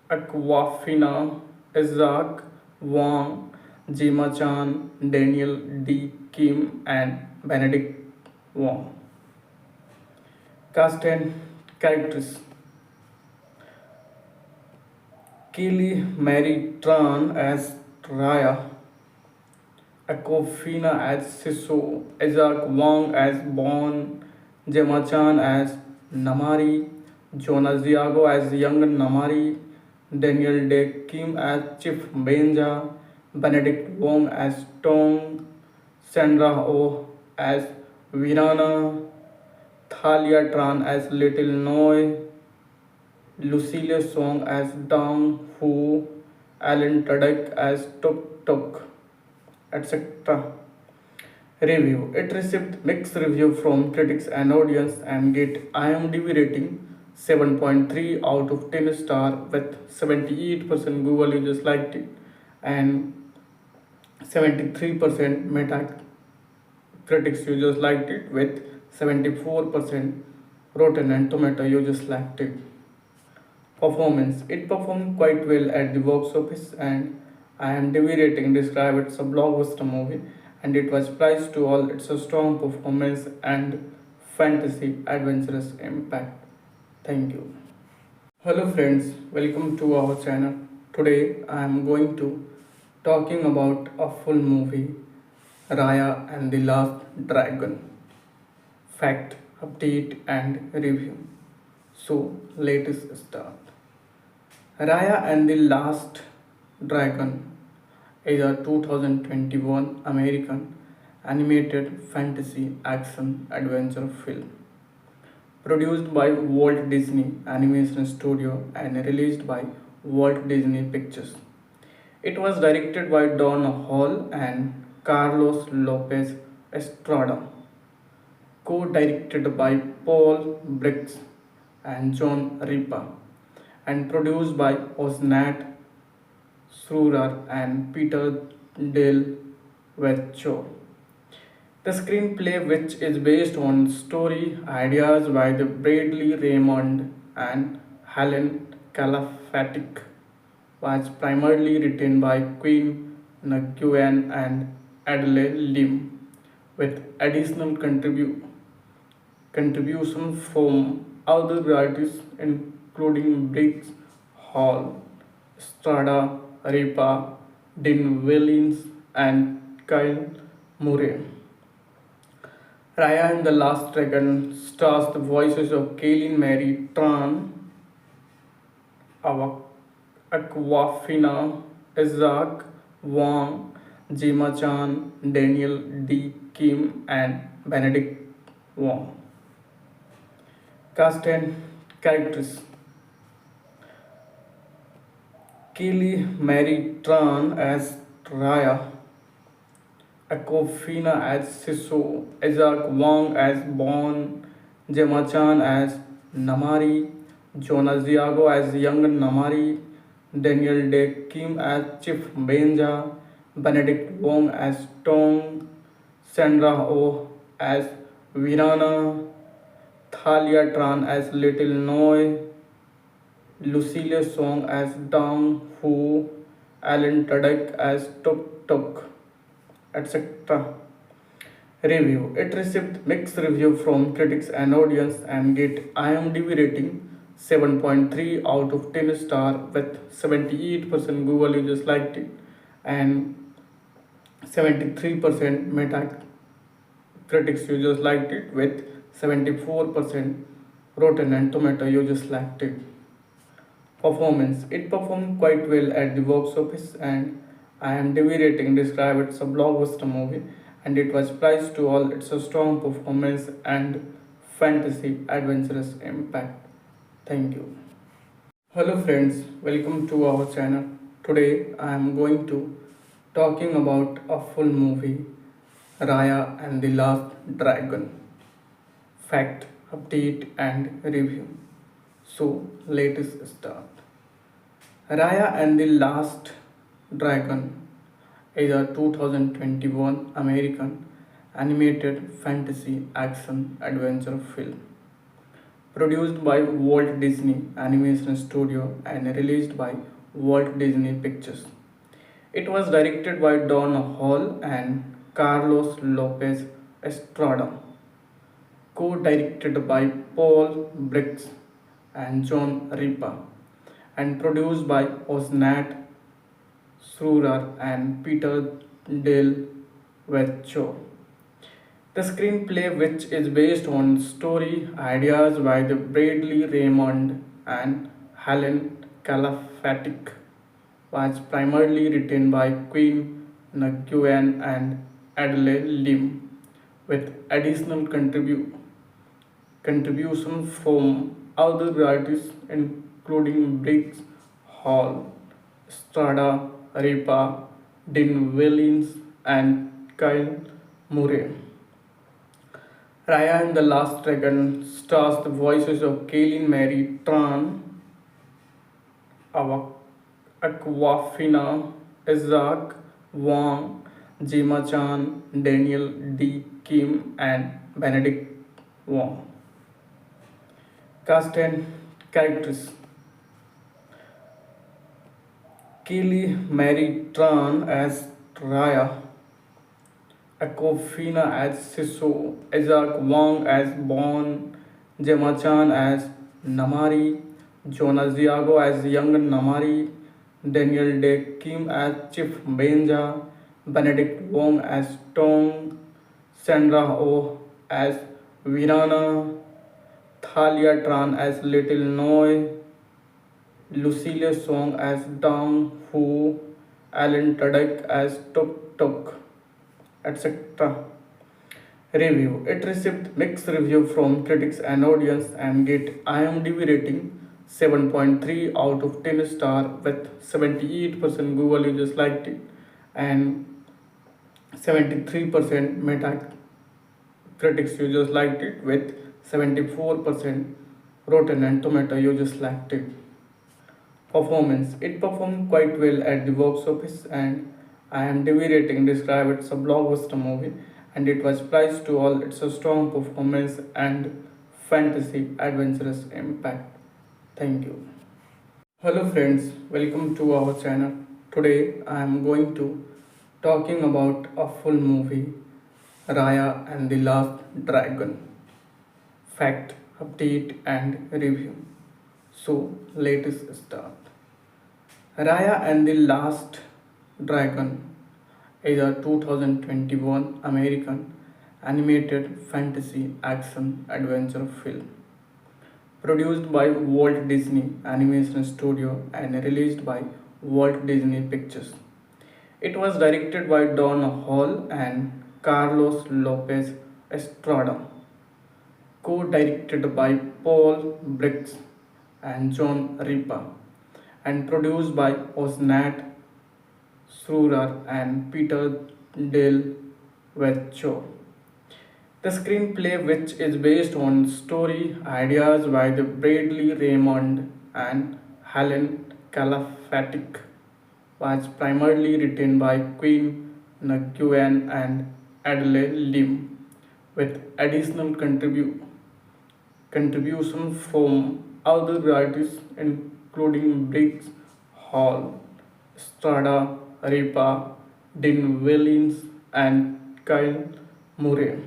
Aquafina, Isaac Wang, Jima Chan, Daniel D. Kim, and Benedict Wong. Cast and characters: Kaylee Mary Tran as Raya, Aquafina as Siso, Isaac Wang as Bon, Gemma Chan as Namari, Jonas Diago as young Namari, Daniel Day Kim as Chief Benja, Benedict Wong as Tong, Sandra Oh as Virana, Thalia Tran as Little Noi, Lucille Song as Dang Hu, Alan Tudyk as Tuk Tuk, etc. Review: it received mixed review from critics and audience and get IMDb rating 7.3 out of 10 star with 78% Google users liked it and 73% Metacritic users liked it with 74% Rotten and Tomato users liked it. Performance. It performed quite well at the box office, and IMDb rating described it's a blockbuster movie, and it was praised to all its strong performance and fantasy adventurous impact. Thank you. Hello friends, welcome to our channel. Today I am going to talking about a full movie, Raya and the Last Dragon. Fact, update and review. So let us start. Raya and the Last Dragon is a 2021 American animated fantasy action adventure film produced by Walt Disney Animation Studio and released by Walt Disney Pictures. It was directed by Don Hall and Carlos Lopez Estrada, co-directed by Paul Briggs and John Ripa, and produced by Osnat Srurar and Peter Del Vecchio. The screenplay, which is based on story ideas by the Bradley Raymond and Helen Calafatic, was primarily written by Quinn Nguyen and Adelaide Lim, with additional contributions from other writers including Briggs, Hall, Strada, Ripa, Dean Wellins, and Kyle Murray. Raya and the Last Dragon stars the voices of Kaylin Mary Tran, Aquafina, Isaac Wang, Jima Chan, Daniel D. Kim, and Benedict Wong. Cast and characters. Kaylee Mary Tran as Raya, Aquafina as Siso, Isaac Wang as Bon, Gemma Chan as Namari, Jonas Diago as young Namari, Daniel Day Kim as Chief Benja, Benedict Wong as Tong, Sandra Oh as Virana, Thalia Tran as Little Noi, Lucille Song as Dang Hu, Alan Tudyk as Tuk Tuk, etc. Review. It received mixed review from critics and audience and get IMDb rating 7.3 out of 10 star with 78% Google users liked it and 73% Metacritic users liked it with 74% Rotten and Tomato users liked it. Performance. It performed quite well at the box office and IMDb rating described it's a blockbuster movie, and it was praised to all its strong performance and fantasy adventurous impact. Thank you. Hello friends, welcome to our channel. Today I am going to talking about a full movie, Raya and the Last Dragon. Fact, update and review. So let us start. Raya and the Last Dragon is a 2021 American animated fantasy action adventure film produced by Walt Disney Animation Studio and released by Walt Disney Pictures. It was directed by Don Hall and Carlos Lopez Estrada, co-directed by Paul Briggs and John Ripa, and produced by Osnat Srurar and Peter Del Vecchio. The screenplay, which is based on story ideas by the Bradley Raymond and Helen Calafatic, was primarily written by Quinn Nguyen and Adelaide Lim, with additional contributions from other writers including Briggs, Hall, Strada, Ripa, Dean Wellins, and Kyle Murray. Raya and the Last Dragon stars the voices of Kaylin Mary Tran, Aquafina, Isaac Wang, Jima Chan, Daniel D. Kim, and Benedict Wong. Cast and characters. Kelly Mary Tran as Raya, Aquafina as Siso, Isaac Wang as Bon, Gemma Chan as Namari, Jonas Diago as young Namari, Daniel Day Kim as Chief Benja, Benedict Wong as Tong, Sandra Oh as Virana, Thalia Tran as Little Noi, Lucille Song as Dang Hu, Alan Tudyk as Tuk Tuk, etc. Review. It received mixed review from critics and audience and get IMDb rating 7.3 out of 10 star with 78% Google users liked it and 73% Metacritic users liked it with 74% Rotten and Tomato users liked it. Performance. It performed quite well at the box office and IMDb rating described it's a blockbuster movie and it was praised to all its strong performance and fantasy adventurous impact. Thank you. Hello friends, welcome to our channel. Today I am going to talking about a full movie Raya and the Last Dragon. Fact, update and review. So let us start. Raya and the Last Dragon is a 2021 American animated fantasy action adventure film produced by Walt Disney Animation Studio and released by Walt Disney Pictures. It was directed by Don Hall and Carlos Lopez Estrada, co-directed by Paul Briggs and John Ripa, and produced by Osnat Surar and Peter Del Vecchio. The screenplay, which is based on story ideas by the Bradley Raymond and Helen Calafatic, was primarily written by Quinn Nguyen and Adelaide Lim, with additional contribution from other writers including Briggs, Hall, Strada, Ripa, Dean Willins, and Kyle Murray.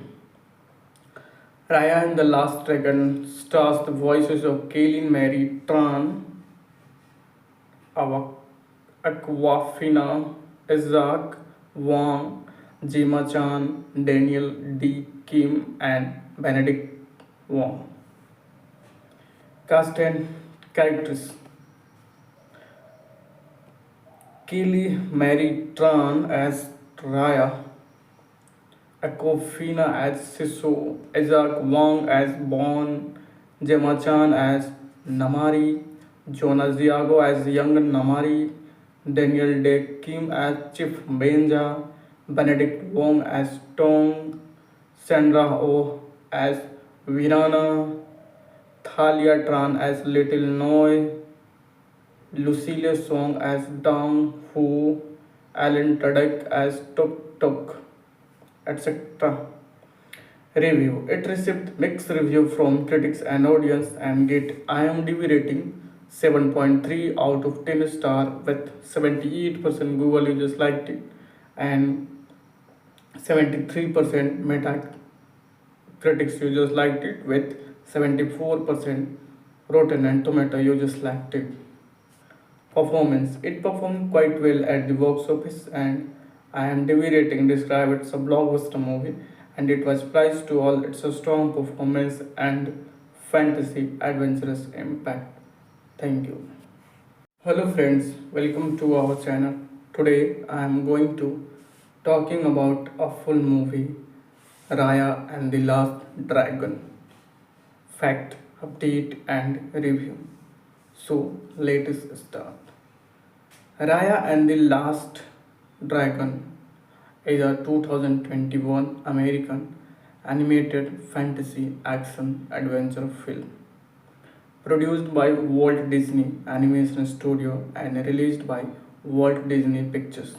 Raya and the Last Dragon stars the voices of Kaylin Mary Tran, Aquafina, Isaac Wang, Gemma Chan, Daniel D. Kim, and Benedict Wong. Cast and characters. Kelly Mary Tran as Raya, Aquafina as Siso, Isaac Wang as Bon, Gemma Chan as Namari, Jonas Diago as young Namari, Daniel Day Kim as Chief Benja, Benedict Wong as Tong, Sandra Oh as Virana, Thalia Tran as Little Noi, Lucille Song as Dang Hu, Alan Tudyk as Tuk Tuk, etc. Review. It received mixed review from critics and audience and get IMDb rating 7.3 out of 10 star with 78% Google users liked it and 73% Metacritic users liked it with 74% Rotten and Tomato users liked it. Performance. It performed quite well at the box office and IMDb rating described it's a blockbuster movie and it was praised to all its strong performance and fantasy adventurous impact. Thank you. Hello friends, welcome to our channel. Today I am going to talking about a full movie Raya and the Last Dragon. Fact, update and review. So let us start. Raya and the Last Dragon is a 2021 American animated fantasy action adventure film produced by Walt Disney Animation Studio and released by Walt Disney Pictures.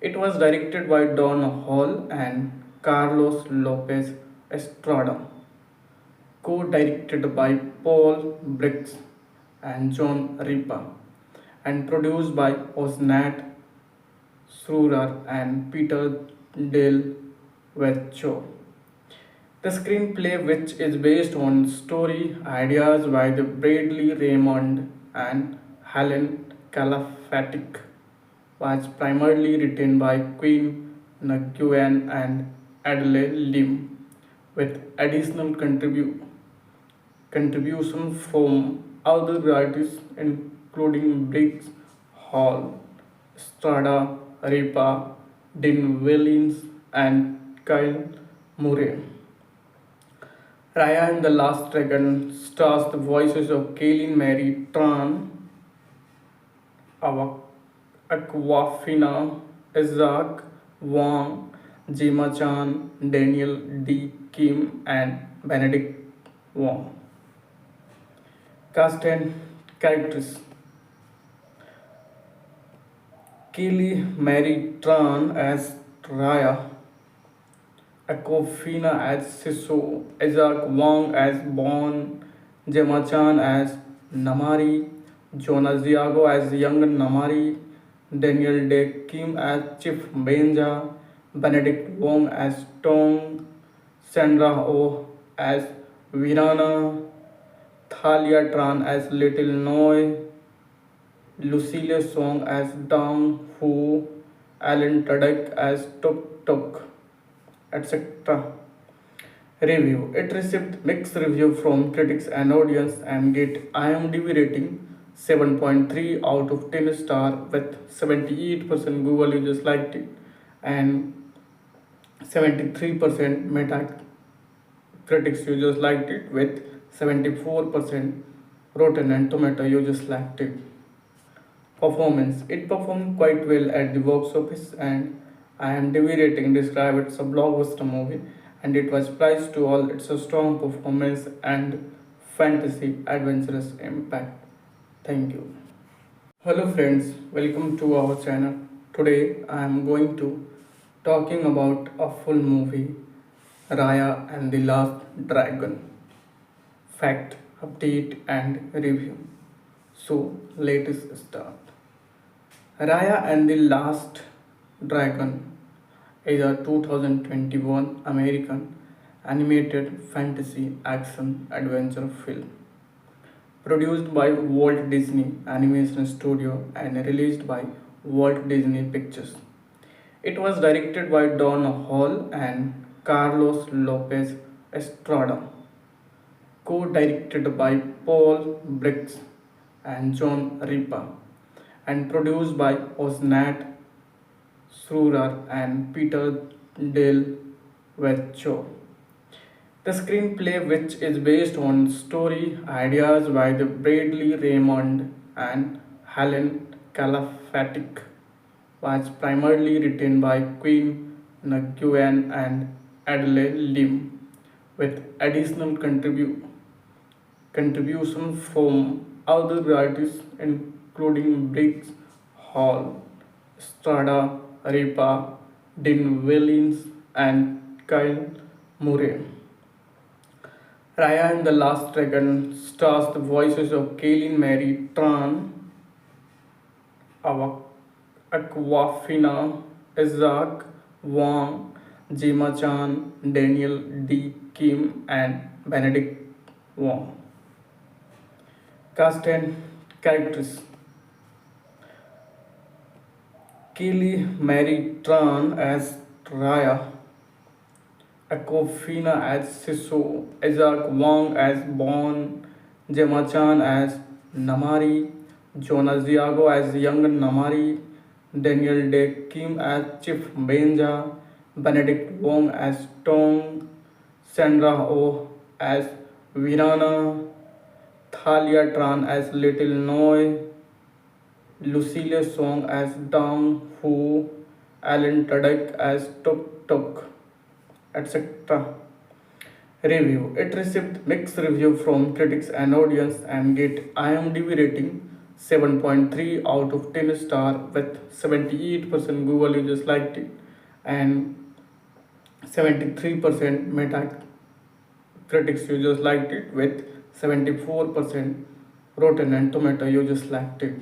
It was directed by Don Hall and Carlos Lopez Estrada, co-directed by Paul Briggs and John Ripa, and produced by Osnat Srurar and Peter Del Vecchio. The screenplay, which is based on story ideas by the Bradley Raymond and Helen Calafatic, was primarily written by Quinn Nguyen and Adelaide Lim, with additional contributions from other writers including Briggs Hall, Strada Ripa, Dean Willins, and Kyle Murray. Raya and the Last Dragon stars the voices of Kaylin Mary Tran, Aquafina, Isaac Wang, Jima Chan, Daniel D. Kim, and Benedict Wong. Cast and characters: Kaylee Mary Tran as Raya, Aquafina as Siso, Isaac Wang as Bon, Gemma Chan as Namari, Jonas Diago as young Namari, Daniel De Kim as Chief Benja, Benedict Wong as Tong, Sandra Oh as Virana, Thalia Tran as Little Noi, Lucille Song as Dang Hu, Alan Tudyk as Tuk Tuk, etc. Review: It received mixed review from critics and audience and get IMDb rating 7.3 out of 10 star with 78% Google users liked it and 73% Metacritic users liked it with 74% Rotten and Tomato users liked it. Performance: It performed quite well at the box office and IMDb rating described it as a blockbuster movie and it was praised to all its strong performance and fantasy adventurous impact. Thank you. Hello friends, welcome to our channel. Today I am going to talking about a full movie Raya and the Last Dragon. Fact, update and review. So let us start. Raya and the Last Dragon is a 2021 American animated fantasy action adventure film produced by Walt Disney Animation Studio and released by Walt Disney Pictures. It was directed by Don Hall and Carlos Lopez Estrada, co-directed by Paul Briggs and John Ripa, and produced by Osnat Srurar and Peter Del Vecchio. The screenplay, which is based on story ideas by the Bradley Raymond and Helen Calafatic, was primarily written by Quinn Nguyen and Adelaide Lim, with additional contributions from other writers including Briggs Hall, Strada Ripa, Dean Willins, and Kyle Murray. Raya and the Last Dragon stars the voices of Kaylin Mary Tran, Aquafina, Isaac Wang, Jima Chan, Daniel D. Kim, and Benedict Wong. Cast and characters: Kaylee Mary Tran as Raya, Aquafina as Siso, Isaac Wang as Bon, Gemma Chan as Namari, Jonas Diago as young Namari, Daniel De Kim as Chief Benja, Benedict Wong as Tong, Sandra Oh as Virana, Thalia Tran as Little Noi, Lucille Song as Dang Hu, Alan Tudyk as Tuk Tuk, etc. Review: It received mixed review from critics and audience and get IMDb rating 7.3 out of 10 star with 78% Google users liked it and 73% Metacritic users liked it with 74% Rotten and Tomato users liked it.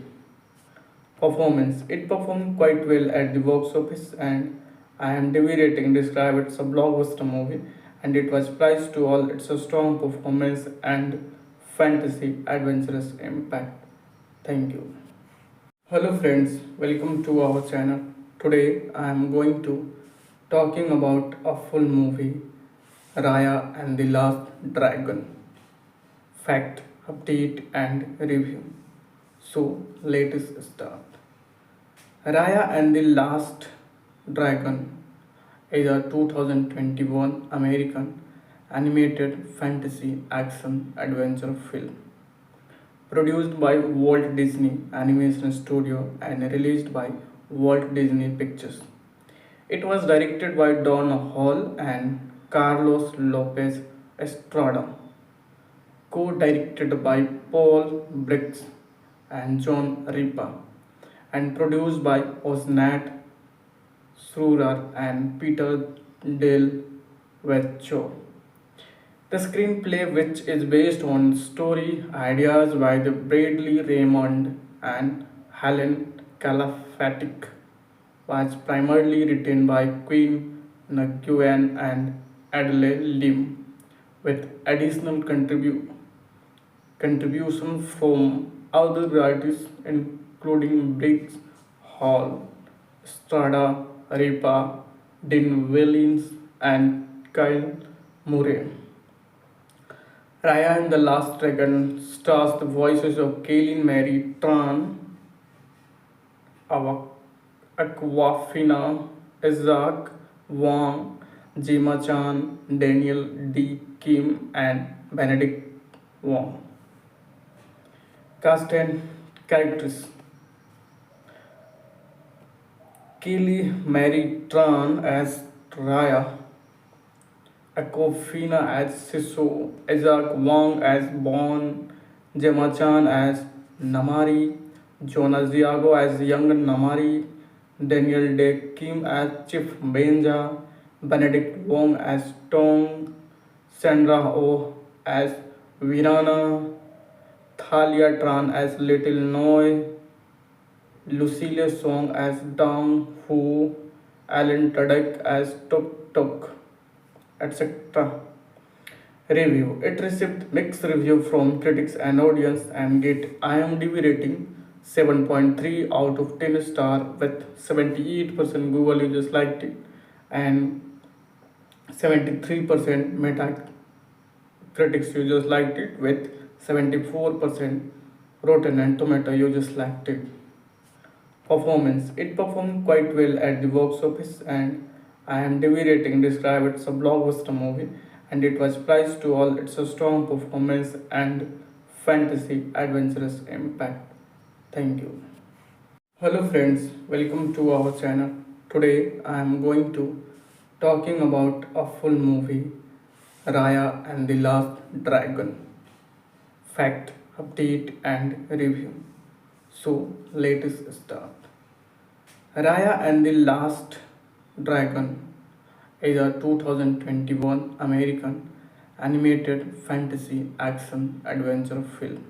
Performance. It performed quite well at the box office, and IMDb rating described it's a blockbuster movie, and it was praised to all its strong performance and fantasy adventurous impact. Thank you. Hello friends, welcome to our channel. Today I am going to talking about a full movie, Raya and the Last Dragon. Fact, update and review. So let us start. Raya and the Last Dragon is a 2021 American animated fantasy action adventure film produced by Walt Disney Animation Studio and released by Walt Disney Pictures. It was directed by Don Hall and Carlos Lopez Estrada, co-directed by Paul Briggs and John Ripa, and produced by Osnat Srurar and Peter Del Vecchio. The screenplay, which is based on story ideas by the Bradley Raymond and Helen Calafatic, was primarily written by Quinn Nguyen and Adelaide Lim, with additional contributions from other writers including Briggs, Hall, Strada, Ripa, Dean Willins, and Kyle Murray. Raya and the Last Dragon stars the voices of Kaylin Mary Tran, Aquafina, Isaac Wang, Gemma Chan, Daniel D. Kim, and Benedict Wong. Cast and characters. Kaylee Mary Tran as Raya, Aquafina as Siso, Isaac Wang as Bon, Gemma Chan as Namari, Jonas Diago as young Namari, Daniel De Kim as Chief Benja, Benedict Wong as Tong, Sandra Oh as Virana, Thalia Tran as Little Noi, Lucille Song as Dang Hu, Alan Tudyk as Tuk Tuk, etc. Review. It received mixed review from critics and audience and get IMDb rating 7.3 out of 10 star with 78% Google users liked it and 73% Metacritic users liked it with 74% Rotten and Tomato users liked it. Performance. It performed quite well at the box office and IMDb rating described it's a blockbuster movie, and it was praised to all its strong performance and fantasy adventurous impact. Thank you. Hello friends, welcome to our channel. Today I am going to talking about a full movie, Raya and the Last Dragon. Fact, update and review. So let us start. Raya and the Last Dragon is a 2021 American animated fantasy action adventure film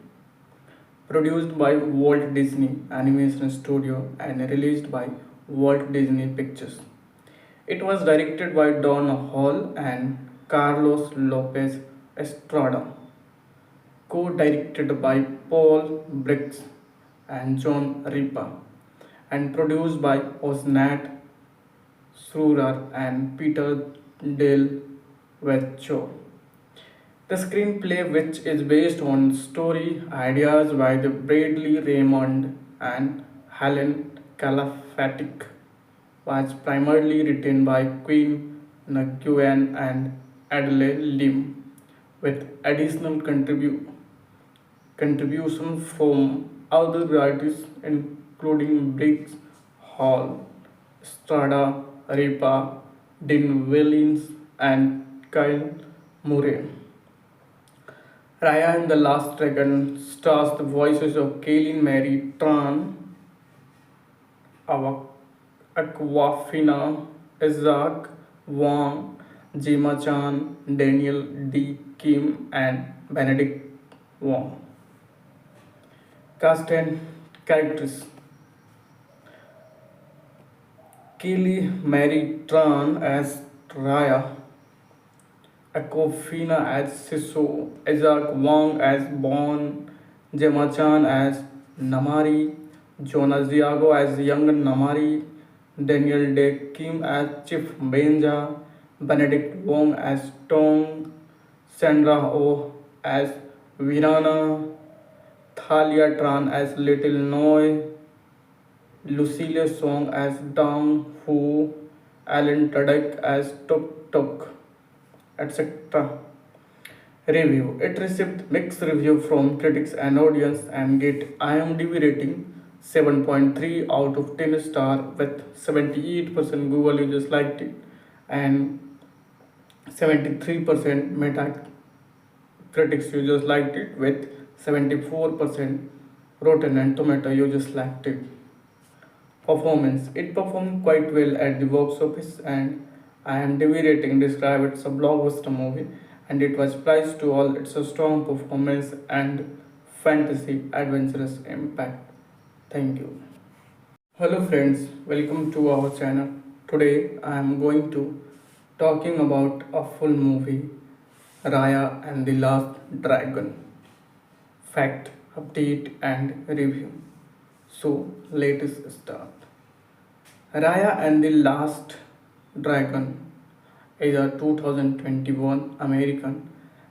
produced by Walt Disney Animation Studio and released by Walt Disney Pictures. It was directed by Don Hall and Carlos Lopez Estrada, co-directed by Paul Briggs and John Ripa, and produced by Osnat Srurar and Peter Del Vecchio. The screenplay, which is based on story ideas by the Bradley Raymond and Helen Calafatic, was primarily written by Quinn Nguyen and Adelaide Lim, with additional contributions from other writers including Briggs, Hall, Strada, Ripa, Dean Willins, and Kyle Murray. Raya and the Last Dragon stars the voices of Kaylin Mary Tran, Aquafina, Isaac Wang, Gemma Chan, Daniel D. Kim, and Benedict Wong. Cast and characters. Kelly Mary Tran as Raya, Aquafina as Siso, Isaac Wang as Bon, Gemma Chan as Namari, Jonas Diago as young Namari, Daniel Day Kim as Chief Benja, Benedict Wong as Tong, Sandra Oh as Virana, Thalia Tran as Little Noi, Lucille Song as Dang Hu, Alan Tudyk as Tuk Tuk, etc. Review. It received mixed review from critics and audience and get IMDb rating 7.3 out of 10 star with 78% Google users liked it and 73% Metacritic users liked it with 74% Rotten and Tomato users liked it. Performance. It performed quite well at the box office and IMDb rating described it as a blockbuster movie and it was praised to all its strong performance and fantasy adventurous impact. Thank you. Hello friends, welcome to our channel. Today I am going to talking about a full movie Raya and the Last Dragon. Fact, update and review. So let us start. Raya and the Last Dragon is a 2021 American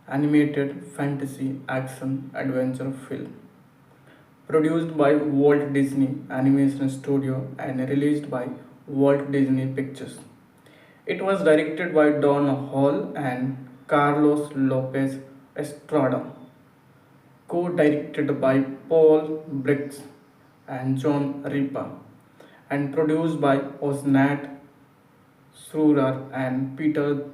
animated fantasy action adventure film produced by Walt Disney Animation Studio and released by Walt Disney Pictures. It was directed by Don Hall and Carlos Lopez Estrada, co-directed by Paul Briggs and John Ripa, and produced by Osnat Srurar and Peter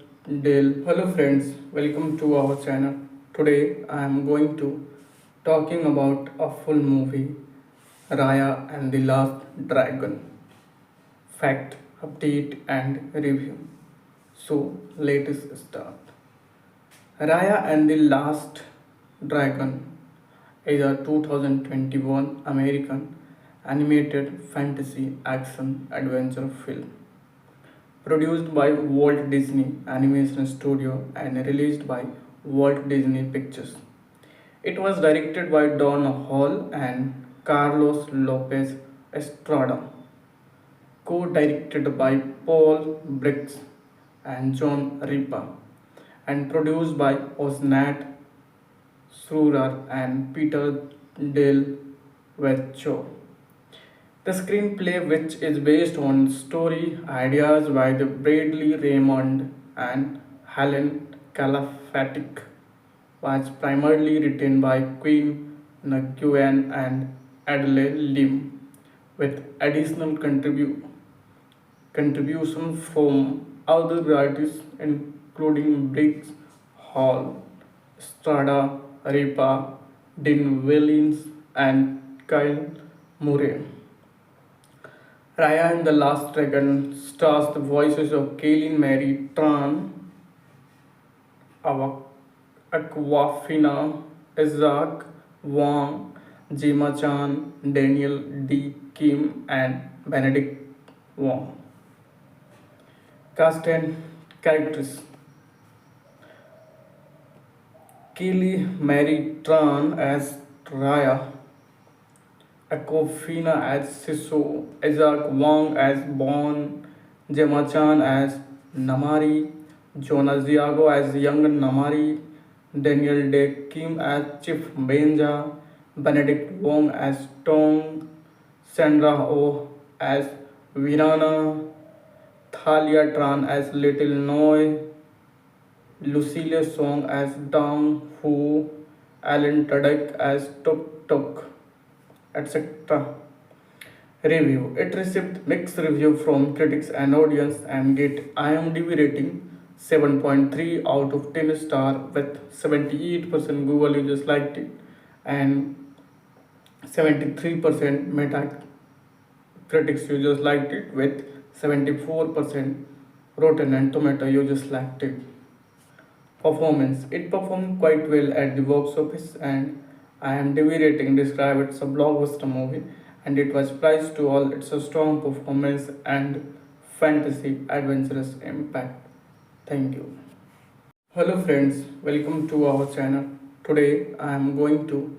Dale. Hello friends, welcome to our channel. Today I am going to talking about a full movie Raya and the Last Dragon. Fact, update and review. So let us start. Raya and the Last Dragon is a 2021 American animated fantasy action adventure film produced by Walt Disney Animation Studio and released by Walt Disney Pictures. It was directed by Don Hall and Carlos Lopez Estrada, co-directed by Paul Briggs and John Ripa, and produced by Osnat Srurar and Peter Del Vecchio. The screenplay, which is based on story ideas by the Bradley Raymond and Helen Calafatic, was primarily written by Quinn Nguyen and Adelaide Lim, with additional contributions from other writers including Briggs, Hall, Strada, Ripa, Dean Williams, and Kyle Murray. Raya and the Last Dragon stars the voices of Kaylin Mary Tran, Aquafina, Isaac Wang, Gemma Chan, Daniel D. Kim, and Benedict Wong. Cast and characters. Kelly Mary Tran as Raya, Aquafina as Siso, Isaac Wang as Bon, Gemma Chan as Namari, Jonas Diago as young Namari, Daniel Day Kim as Chief Benja, Benedict Wong as Tong, Sandra Oh as Virana, Thalia Tran as Little Noi, Lucille Song as Dang Hu, Alan Tudyk as Tuk Tuk, etc. Review. It received mixed review from critics and audience and get IMDb rating 7.3 out of 10 star with 78% Google users liked it and 73% Metacritic users liked it with 74% Rotten and Tomato users liked it. Performance. It performed quite well at the box office and IMDb rating described it as a blockbuster movie and it was praised to all its strong performance and fantasy, adventurous impact. Thank you. Hello friends, welcome to our channel. Today I am going to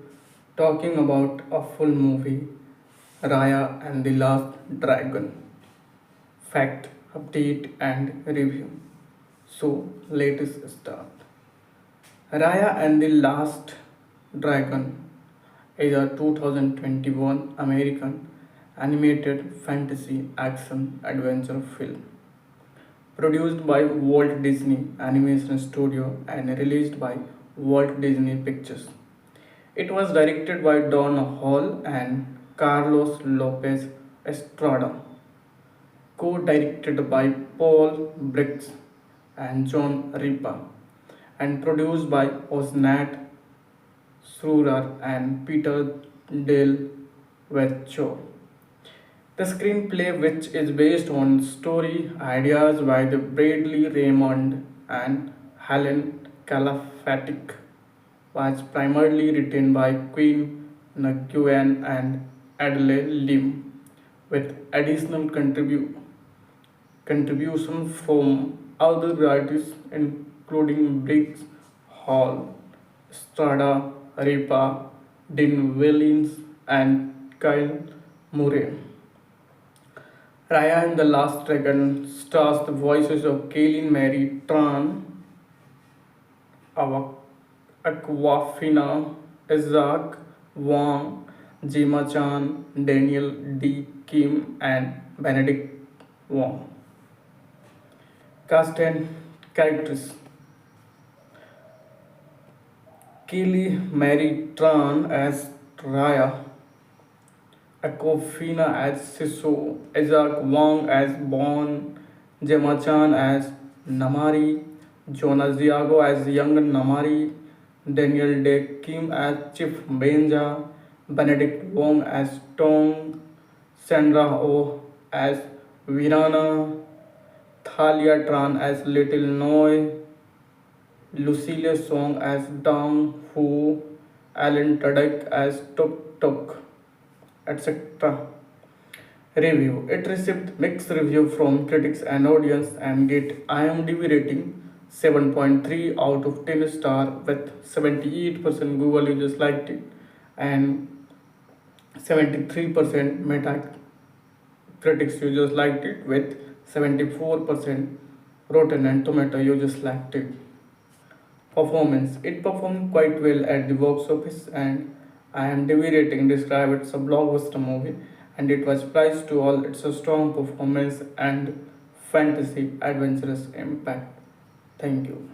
talking about a full movie, Raya and the Last Dragon. Fact, update and review. So let us start. Raya and the Last Dragon is a 2021 American animated fantasy action adventure film produced by Walt Disney Animation Studio and released by Walt Disney Pictures. It was directed by Don Hall and Carlos Lopez Estrada, co-directed by Paul Briggs and John Ripa, and produced by Osnat Surar and Peter Del Vecchio. The screenplay, which is based on story ideas by the Bradley Raymond and Helen Calafatic, was primarily written by Quinn Nguyen and Adelaide Lim, with additional contributions from other writers including Briggs, Hall, Strada, Ripa, Dean Williams, and Kyle Murray. Raya and the Last Dragon stars the voices of Kaylin Mary Tran, Aquafina, Isaac Wang, Jima Chan, Daniel D. Kim, and Benedict Wong. Cast and characters: Kaylee Mary Tran as Raya, Aquafina as Siso, Isaac Wang as Bon, Gemma Chan as Namari, Jonas Diago as young Namari, Daniel De Kim as Chief Benja, Benedict Wong as Tong, Sandra Oh as Virana, Thalia Tran as Little Noi, Lucille Song as Dang Hu, Alan Tudyk as Tuk Tuk, etc. Review: It received mixed review from critics and audience and get IMDb rating 7.3 out of 10 star with 78% Google users liked it and 73% Metacritic users liked it with 74% Rotten and Tomato users liked it. Performance: It performed quite well at the box office and IMDb rating described it as a blockbuster movie and it was praised to all its strong performance and fantasy adventurous impact. Thank you.